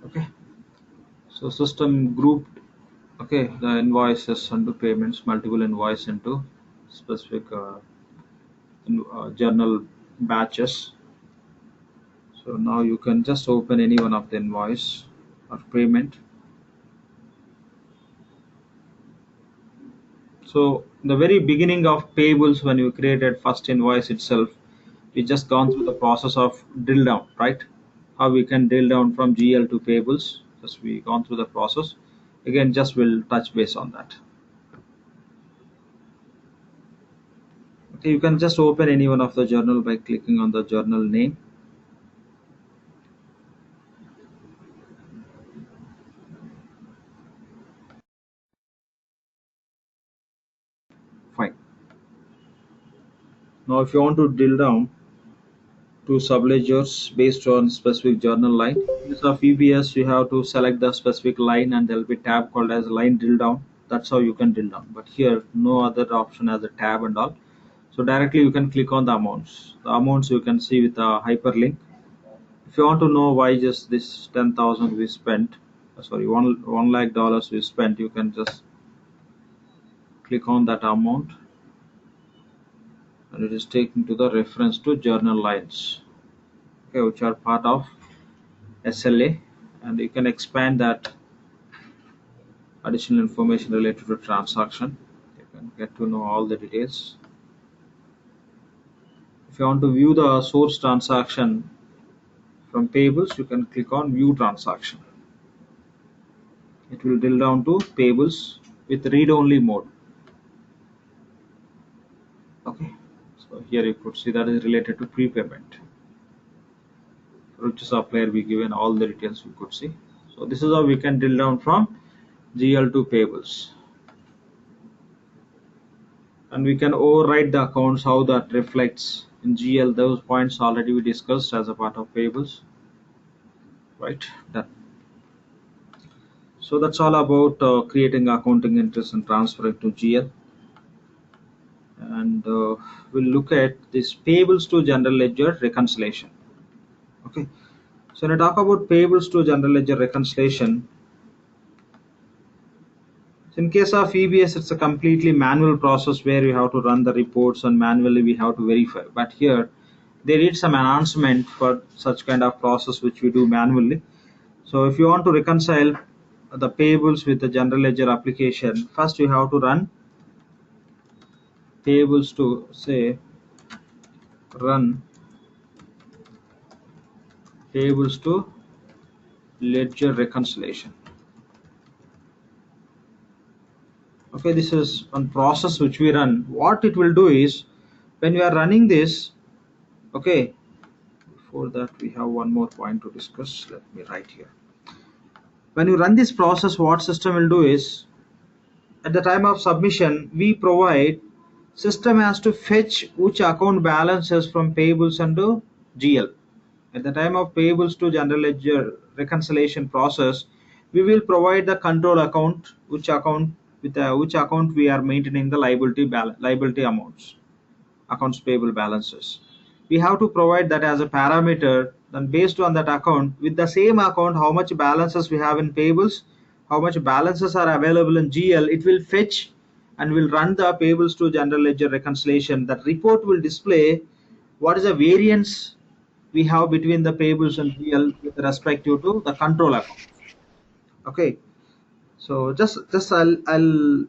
Okay, so system grouped, okay, the invoices into payments, multiple invoice into specific journal batches. So now you can just open any one of the invoice or payment. So the very beginning of payables, when you created first invoice itself, we just gone through the process of drill down, right? How we can drill down from GL to payables. Just we gone through the process. Again, just will touch base on that. Okay, you can just open any one of the journal by clicking on the journal name. Fine. Now, if you want to drill down to subledgers based on specific journal line, in case of EBS, you have to select the specific line and there will be tab called as line drill down. That's how you can drill down. But here, no other option as a tab and all. So directly you can click on the amounts. The amounts you can see with a hyperlink. If you want to know why just this 10,000 we spent, sorry, one lakh dollars we spent, you can just click on that amount, and it is taken to the reference to journal lines, okay, which are part of SLA, and you can expand that additional information related to transaction. You can get to know all the details. If you want to view the source transaction from payables, you can click on view transaction. It will drill down to payables with read-only mode. Okay, so here you could see that is related to prepayment. For which supplier we given all the details we could see. So this is how we can drill down from GL to payables. And we can override the accounts, how that reflects in GL. Those points already we discussed as a part of payables. Right, done. So that's all about creating accounting entries and transferring to GL. And we'll look at this payables to general ledger reconciliation. Okay, so when I talk about payables to general ledger reconciliation, so in case of EBS, it's a completely manual process where you have to run the reports and manually we have to verify. But here, they need some enhancement for such kind of process which we do manually. So if you want to reconcile the payables with the general ledger application, first you have to run payables to say run payables to ledger reconciliation. Okay, this is one process which we run. What it will do is when you are running this, okay, before that we have one more point to discuss. Let me write here. When you run this process, what system will do is at the time of submission, we provide system has to fetch which account balances from payables under GL. At the time of payables to general ledger reconciliation process, we will provide the control account, which account we are maintaining the liability amounts, accounts payable balances. We have to provide that as a parameter. Then based on that account, with the same account, how much balances we have in payables, how much balances are available in GL, it will fetch and will run the payables to general ledger reconciliation. That report will display what is the variance we have between the payables and GL with respect to the control account. Okay, so just I'll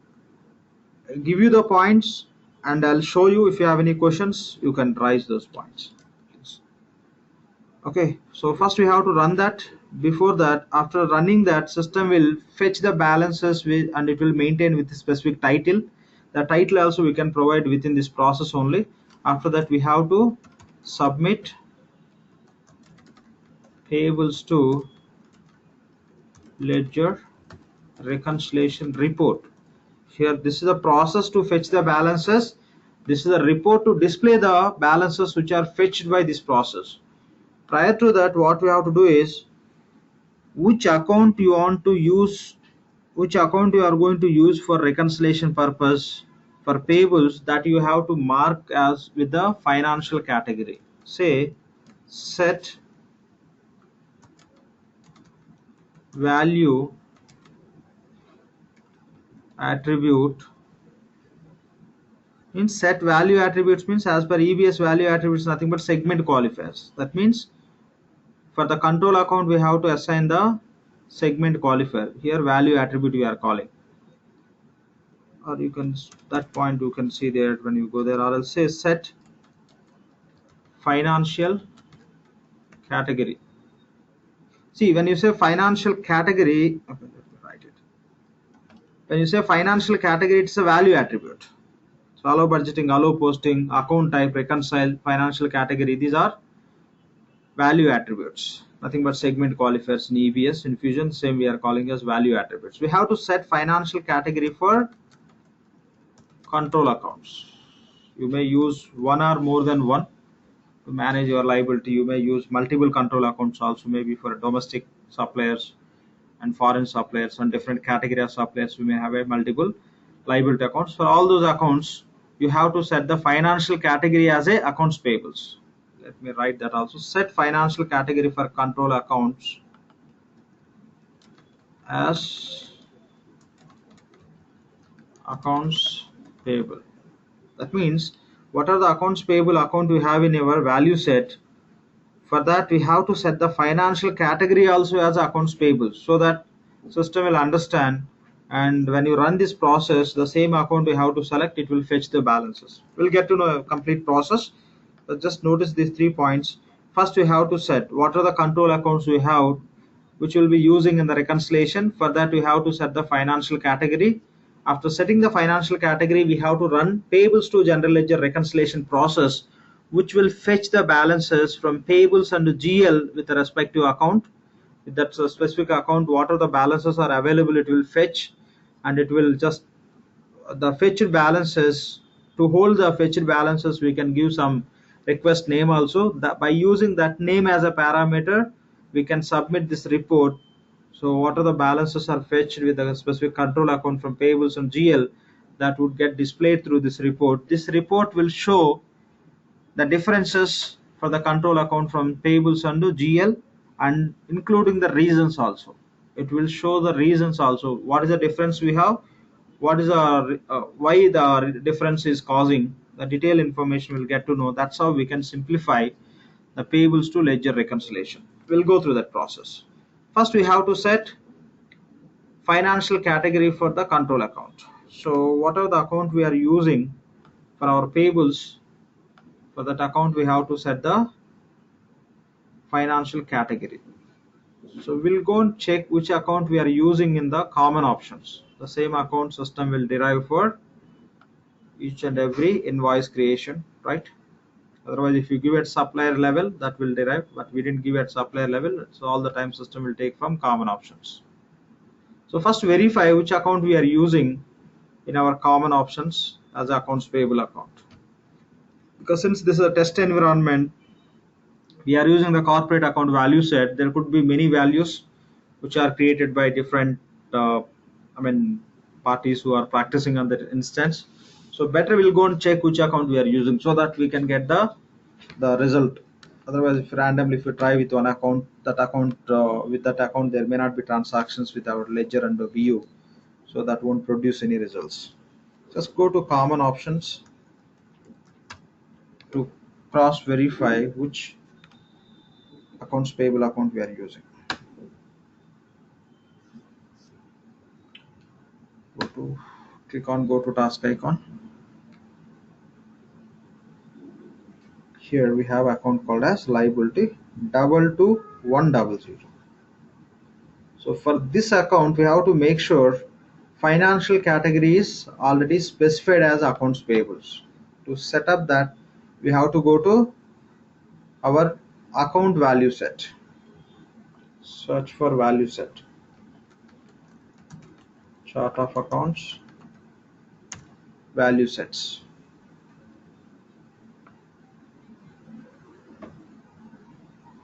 give you the points and I'll show you. If you have any questions, you can raise those points, please. Okay, so first we have to run that. Before that, after running that, system will fetch the balances with, and it will maintain with a specific title. The title also we can provide within this process only. After that, we have to submit payables to ledger reconciliation report. Here, this is the process to fetch the balances. This is the report to display the balances which are fetched by this process. Prior to that, what we have to do is which account you want to use, which account you are going to use for reconciliation purpose for payables, that you have to mark as with the financial category. Say set value attribute. In set value attributes means as per EBS value attributes nothing but segment qualifiers. That means for the control account we have to assign the segment qualifier. Here value attribute we are calling, or you can, that point you can see there when you go there, or else say set financial category. See, when you say financial category, okay, let me write it. When you say financial category, it's a value attribute. So allow budgeting, allow posting, account type, reconcile, financial category, these are value attributes. Nothing but segment qualifiers. In EBS, in Fusion, same we are calling as value attributes. We have to set financial category for control accounts. You may use one or more than one to manage your liability. You may use multiple control accounts also, maybe for domestic suppliers and foreign suppliers and different category of suppliers. We may have a multiple liability accounts. For all those accounts, you have to set the financial category as a accounts payables. Let me write that also. Set financial category for control accounts as accounts payable. That means what are the accounts payable account we have in our value set. For that we have to set the financial category also as accounts payable, so that system will understand, and when you run this process, the same account we have to select, it will fetch the balances. We'll get to know a complete process, but just notice these 3 points. First we have to set what are the control accounts we have which we'll be using in the reconciliation. For that we have to set the financial category. After setting the financial category, we have to run payables to general ledger reconciliation process, which will fetch the balances from payables and GL with the respective account. If that's a specific account, what are the balances are available, it will fetch, and it will just the fetched balances. To hold the fetched balances, we can give some request name also. That by using that name as a parameter, we can submit this report. So what are the balances are fetched with a specific control account from payables and GL, that would get displayed through this report. This report will show the differences for the control account from payables and GL, and including the reasons also. It will show the reasons also. What is the difference we have? What is why the difference is causing? The detailed information we'll get to know. That's how we can simplify the payables to ledger reconciliation. We'll go through that process. First, we have to set financial category for the control account. So, what are the account we are using for our payables? For that account, we have to set the financial category. So we'll go and check which account we are using in the common options. The same account system will derive for each and every invoice creation, right? Otherwise, if you give at supplier level, that will derive, but we didn't give at supplier level, so all the time system will take from common options. So first verify which account we are using in our common options as accounts payable account. Because since this is a test environment, we are using the corporate account value set. There could be many values which are created by different parties who are practicing on that instance. So better we'll go and check which account we are using, so that we can get the result. Otherwise, if randomly if you try with one account, that account with that account there may not be transactions with our ledger and the BU, so that won't produce any results. Just go to common options to cross verify which accounts payable account we are using. Click on go to task icon. Here we have account called as liability 100. So for this account, we have to make sure financial category is already specified as accounts payables. To set up that, we have to go to our account value set. Search for value set. Chart of accounts, value sets.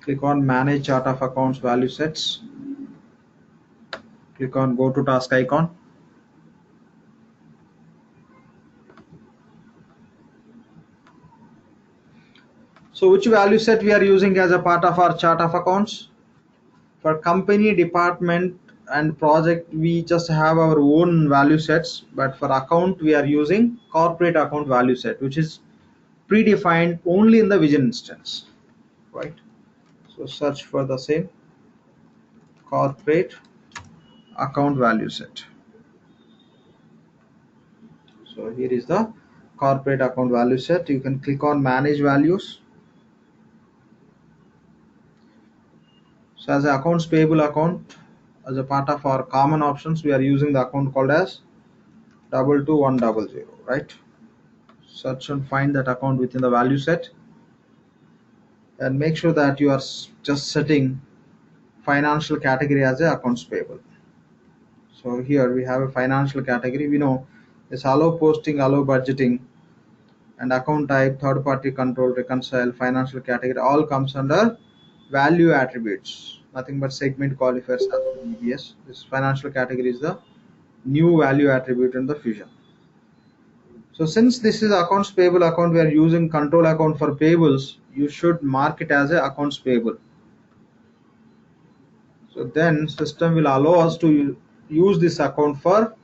Click on manage chart of accounts value sets. Click on go to task icon. So which value set we are using as a part of our chart of accounts? For company, department and project, we just have our own value sets, but for account we are using corporate account value set, which is predefined only in the vision instance, right? So search for the same corporate account value set. So here is the corporate account value set. You can click on manage values. So as an accounts payable account, as a part of our common options, we are using the account called as 22100, right? Search and find that account within the value set, and make sure that you are just setting financial category as a accounts payable. So here we have a financial category. We know this allow posting, allow budgeting, and account type, third party control, reconcile, financial category all comes under value attributes. Nothing but segment qualifiers as per EBS. This financial category is the new value attribute in the fusion. So since this is accounts payable account, we are using control account for payables. You should mark it as a accounts payable. So then system will allow us to use this account for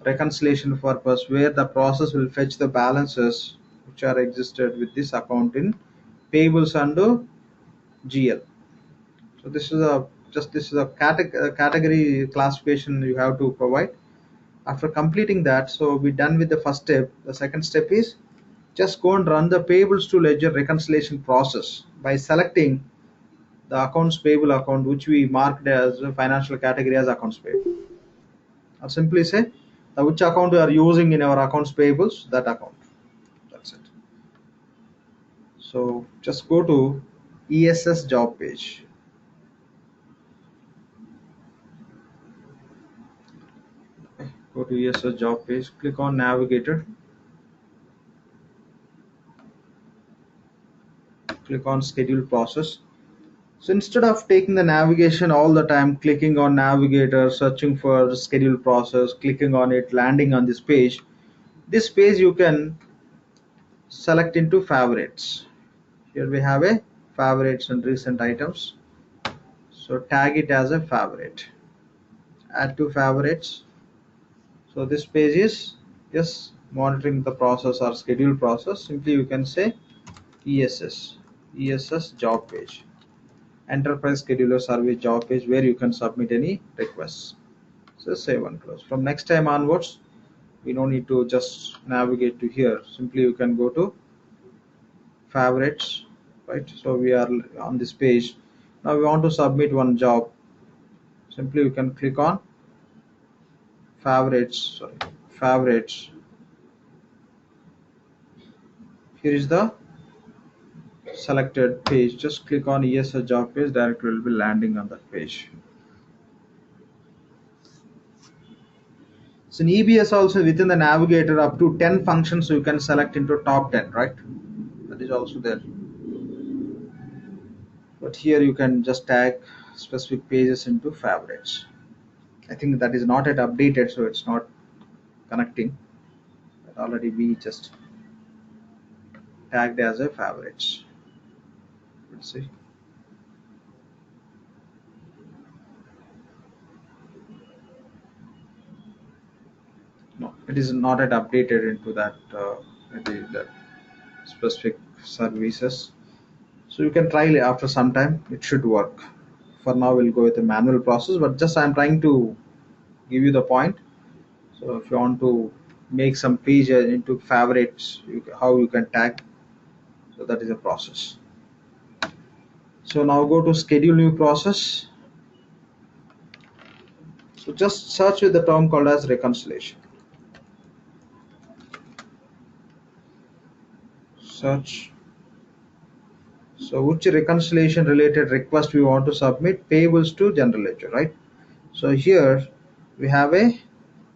reconciliation purpose, where the process will fetch the balances which are existed with this account in payables under GL. So this is a category classification you have to provide. After completing that, so we're done with the first step. The second step is just go and run the payables to ledger reconciliation process by selecting the accounts payable account, which we marked as a financial category as accounts payable. Or simply say which account we are using in our accounts payables, that account. That's it. So just go to ESS job page. Go to ESS job page, click on navigator, click on schedule process. So instead of taking the navigation all the time, clicking on navigator, searching for schedule process, clicking on it, landing on this page you can select into favorites. Here we have a favorites and recent items. So tag it as a favorite, add to favorites. So this page is just monitoring the process or schedule process. Simply you can say ESS job page, enterprise scheduler service job page, where you can submit any requests. So save and close. From next time onwards, we don't need to just navigate to here. Simply you can go to favorites, right? So we are on this page. Now we want to submit one job. Simply you can click on favorites. Here is the selected page. Just click on ESS job page, directly will be landing on that page. So in EBS also, within the navigator, up to 10 functions you can select into top 10, right? That is also there. But here you can just tag specific pages into favorites. I think that is not yet updated, so it's not connecting. But already we just tagged as a favorites. Let's see. No, it is not yet updated into that that specific services. So you can try after some time. It should work. For now, we'll go with the manual process. But just I'm trying to give you the point. So if you want to make some page into favorites, how you can tag. So that is a process. So now go to schedule new process. So just search with the term called as reconciliation. Search. So which reconciliation related request we want to submit? Payables to general ledger, right? So here we have a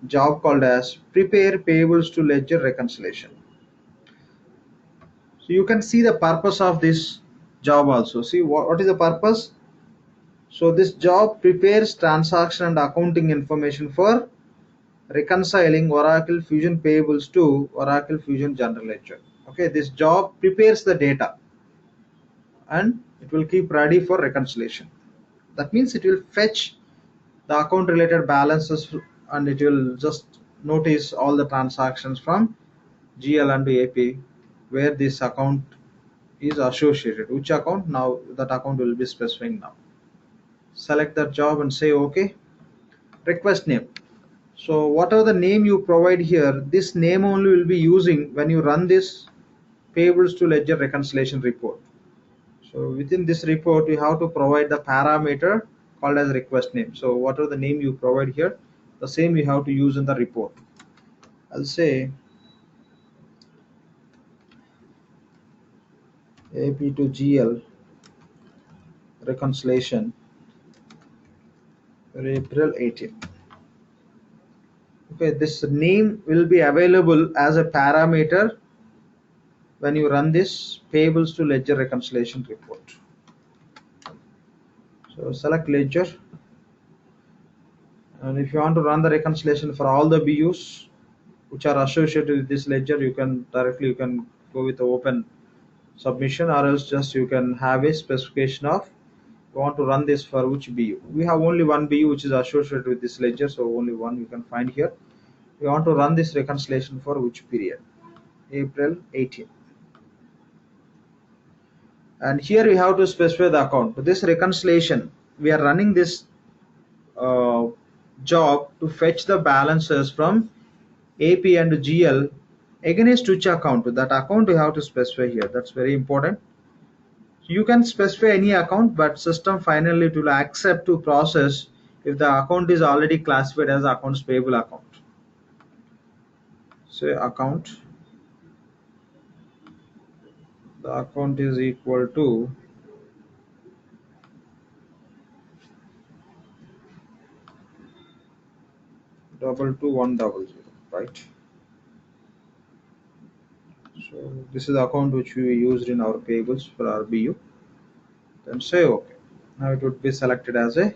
job called as prepare payables to ledger reconciliation. So you can see the purpose of this job also. See what is the purpose? So this job prepares transaction and accounting information for reconciling Oracle Fusion payables to Oracle Fusion general ledger. Okay, this job prepares the data and it will keep ready for reconciliation. That means it will fetch the account related balances and it will just notice all the transactions from GL and AP where this account is associated. Which account? Now that account will be specifying now. Select that job and say OK. Request name. So whatever the name you provide here, this name only will be using when you run this payables to ledger reconciliation report. So within this report, you have to provide the parameter called as request name. So whatever the name you provide here, the same you have to use in the report. I'll say AP to GL reconciliation for April 18. Okay, this name will be available as a parameter when you run this payables to ledger reconciliation report. So select ledger, and if you want to run the reconciliation for all the BUs which are associated with this ledger, you can go with the open submission, or else just you can have a specification of you want to run this for which BU. We have only one BU which is associated with this ledger, so only one you can find here. We want to run this reconciliation for which period? April 18. And here we have to specify the account. This reconciliation, we are running this uh, job to fetch the balances from AP and GL against which account. That account you have to specify here. That's very important. You can specify any account, but system finally will accept to process if the account is already classified as accounts payable account. Say account, the account is equal to double two one double zero, right? So this is the account which we used in our payables for our BU. Then say OK. Now it would be selected as a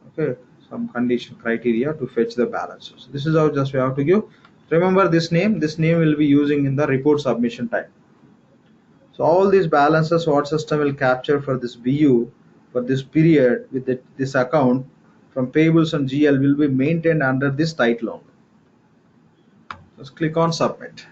okay some condition criteria to fetch the balances. This is how just we have to give. Remember this name. This name will be using in the report submission time. So all these balances what system will capture for this BU for this period with this account from payables and GL will be maintained under this title only. Just click on submit.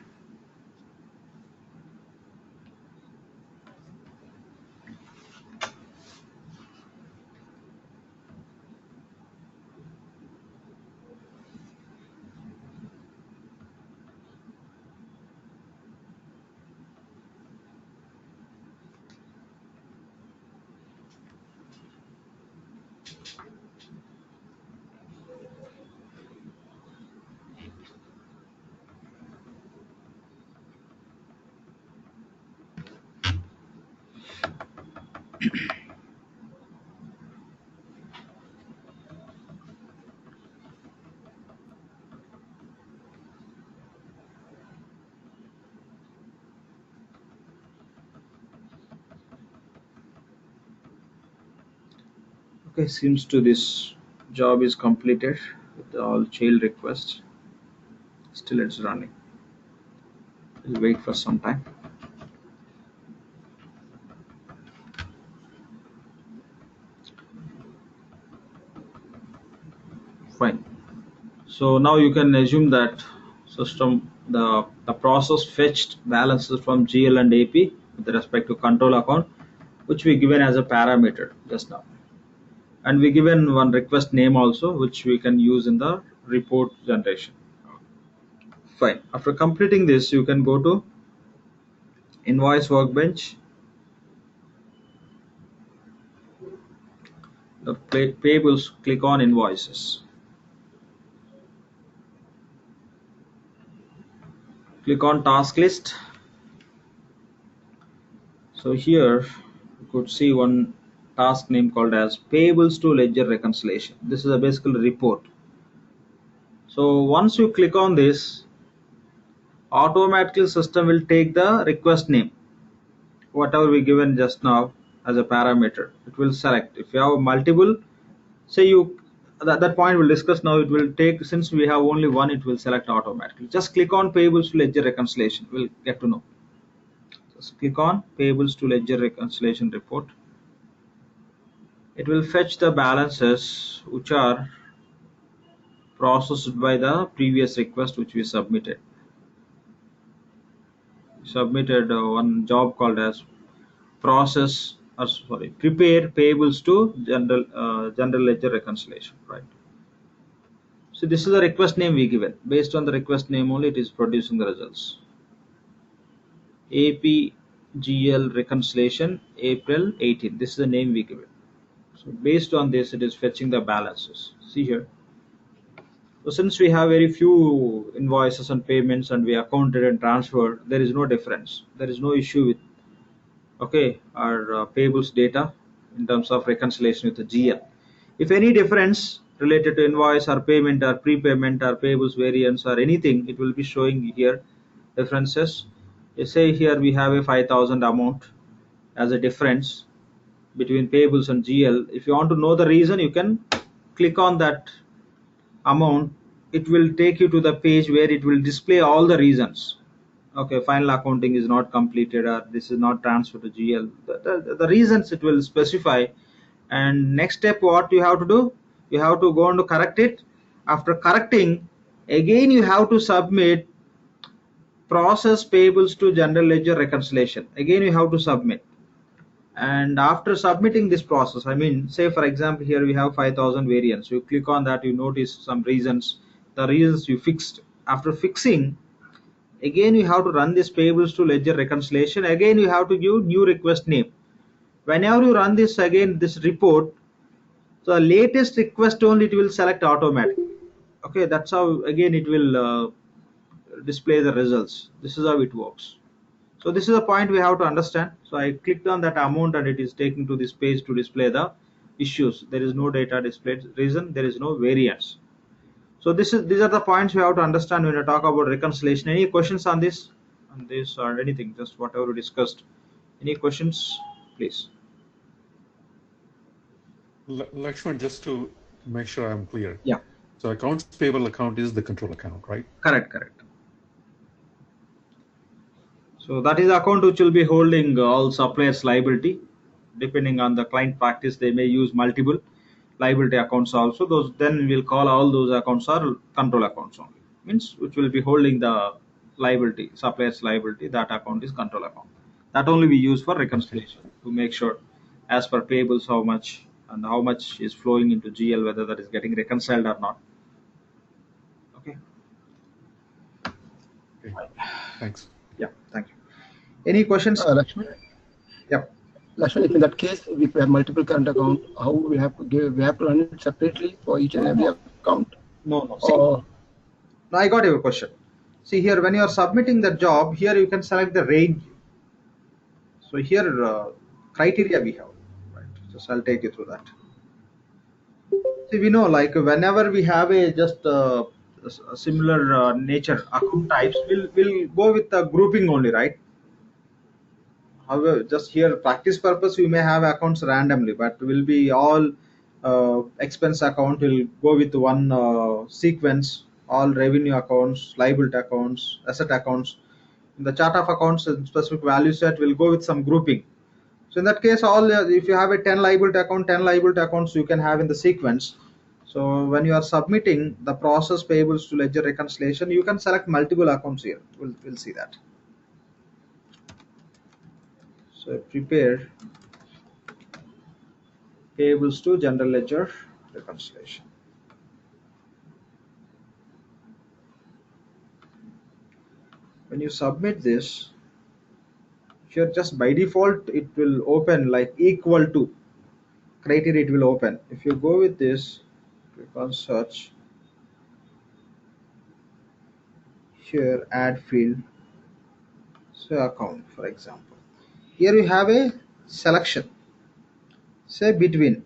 Okay, seems to this job is completed with all child requests. Still it's running. We'll wait for some time. Fine. So now you can assume that system the process fetched balances from GL and AP with respect to control account, which we given as a parameter just now, and we given one request name also which we can use in the report generation. Fine. After completing this, you can go to invoice workbench, the payables, click on invoices. Click on task list. So here you could see one task name called as payables to ledger reconciliation. This is a basically report. So once you click on this, automatically system will take the request name, whatever we given just now as a parameter. It will select. If you have multiple, say you that point we'll discuss now, it will take, since we have only one, it will select automatically. Just click on payables to ledger reconciliation, we'll get to know. Just click on payables to ledger reconciliation report. It will fetch the balances which are processed by the previous request which we submitted one job called as prepare payables to general ledger reconciliation, right? So this is the request name we given. Based on the request name only, it is producing the results. APGL reconciliation April 18. This is the name we given. So based on this, it is fetching the balances. See here. So since we have very few invoices and payments and we accounted and transferred, there is no difference. There is no issue with our payables data in terms of reconciliation with the GL. If any difference related to invoice or payment or prepayment or payables variance or anything, it will be showing here differences. You say here we have a 5,000 amount as a difference between payables and GL. If you want to know the reason, you can click on that amount. It will take you to the page where it will display all the reasons. Final accounting is not completed, or this is not transferred to GL. The reasons it will specify. And next step, what you have to do, you have to go on to correct it. After correcting, again you have to submit process payables to general ledger reconciliation. Again you have to submit. And after submitting this process, I mean, say for example here we have 5,000 variants. You click on that, you notice some reasons, the reasons you fixed. After fixing, again you have to run this payables to ledger reconciliation. Again you have to give new request name. Whenever you run this again, this report, so the latest request only it will select automatically. That's how again it will display the results. This is how it works. So this is a point we have to understand. So I clicked on that amount and it is taken to this page to display the issues. There is no data displayed, reason there is no variance. So these are the points we have to understand when you talk about reconciliation. Any questions on this or anything, just whatever we discussed? Any questions, please? Lakshman, just to make sure I'm clear. Yeah. So accounts payable account is the control account, right? Correct. So that is the account which will be holding all suppliers liability. Depending on the client practice, they may use multiple liability accounts also. Those then we'll call all those accounts are control accounts only. Means which will be holding the liability, suppliers liability. That account is control account. That only we use for reconciliation to make sure as per payables how much and how much is flowing into GL, whether that is getting reconciled or not. Okay. Thanks. Yeah, thank you. Any questions? Lakshman? Yep. Lakshman, if in that case, if we have multiple current account, how we have to run it separately for each and every account? No. No, I got your question. See here, when you are submitting the job, here you can select the range. So here, criteria we have. Right. Just I'll take you through that. See, we know like whenever we have a similar nature account types, we'll go with the grouping only, right? However, just here practice purpose, we may have accounts randomly, but will be all expense account will go with one sequence. All revenue accounts, liability accounts, asset accounts. In the chart of accounts, specific value set will go with some grouping. So in that case, if you have a 10 liability accounts you can have in the sequence. So when you are submitting the process payables to ledger reconciliation, you can select multiple accounts here. We'll see that. So prepare payables to general ledger reconciliation. When you submit this, here just by default it will open like equal to. criteria it will open. If you go with this, click on search, here add field, say account for example. Here you have a selection, say between.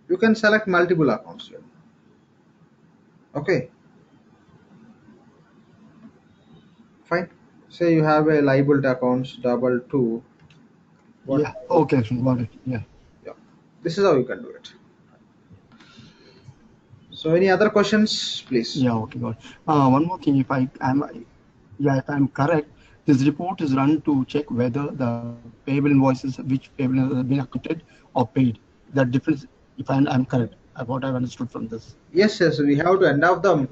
You can select multiple accounts here. Okay, fine. Say you have a liable accounts double two. What? Yeah. Okay, got it. Yeah. Yeah, this is how you can do it. So any other questions, please? Yeah. Okay, got it. One more thing. If I'm correct, this report is run to check whether the payable invoices, which payable have been accounted or paid. That difference, if I'm correct, what I've understood from this. Yes, yes. We have to end of the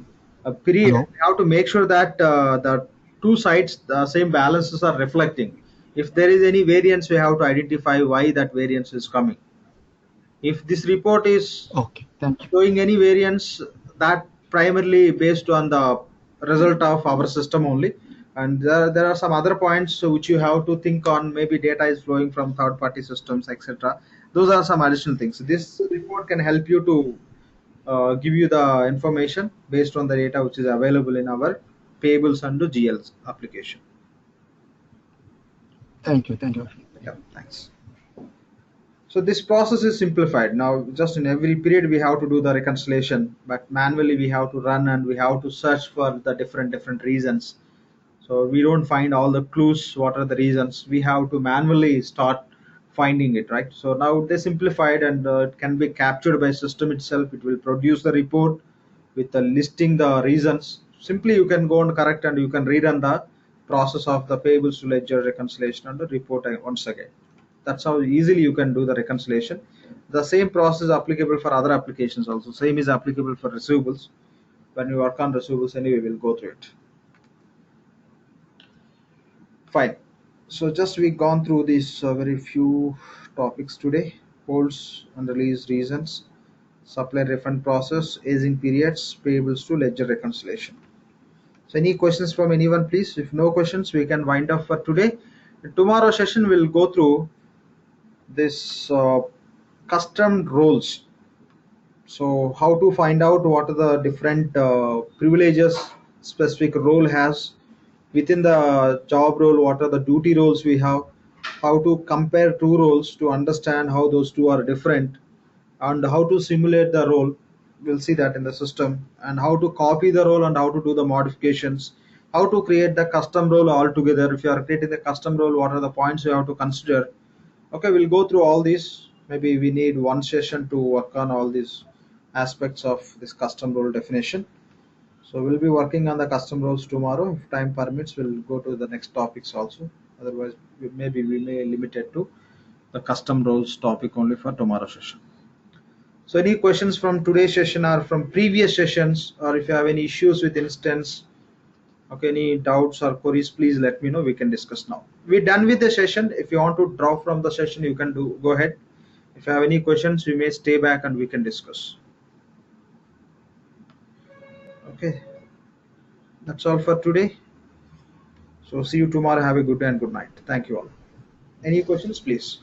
period. Hello? We have to make sure that the two sides, the same balances are reflecting. If there is any variance, we have to identify why that variance is coming. If this report is Okay, thank you. showing any variance, that primarily based on the result of our system only, and there are some other points which you have to think on. Maybe data is flowing from third party systems, etc. Those are some additional things. This report can help you to give you the information based on the data which is available in our payables and GLs application. Thank you. Thank you. Yeah, thanks. So this process is simplified. Now just in every period we have to do the reconciliation, but manually we have to run and we have to search for the different reasons. So we don't find all the clues, what are the reasons. We have to manually start finding it, right? So now they simplified, and it can be captured by system itself. It will produce the report with the listing the reasons. Simply you can go and correct, and you can rerun the process of the payables to ledger reconciliation and the report once again. That's how easily you can do the reconciliation. The same process is applicable for other applications also. Same is applicable for receivables. When you work on receivables anyway, we'll go through it. Fine. So just we gone through these very few topics today: holds and release reasons, supplier refund process, aging periods, payables to ledger reconciliation. So any questions from anyone, please? If no questions, we can wind up for today. Tomorrow session we'll go through this custom roles. So how to find out what are the different privileges specific role has within the job role, what are the duty roles we have, how to compare two roles to understand how those two are different, and how to simulate the role. We'll see that in the system, and how to copy the role and how to do the modifications, how to create the custom role altogether. If you are creating the custom role, what are the points you have to consider. Okay, we'll go through all these. Maybe we need one session to work on all these aspects of this custom role definition. So we'll be working on the custom roles tomorrow. If time permits, we'll go to the next topics also. Otherwise, maybe we may limit it to the custom roles topic only for tomorrow session. So any questions from today's session or from previous sessions, or if you have any issues with instance, okay, any doubts or queries, please let me know. We can discuss now. We're done with the session. If you want to drop from the session, you can go ahead. If you have any questions, we may stay back and we can discuss. Okay, that's all for today. So see you tomorrow. Have a good day and good night. Thank you all. Any questions, please?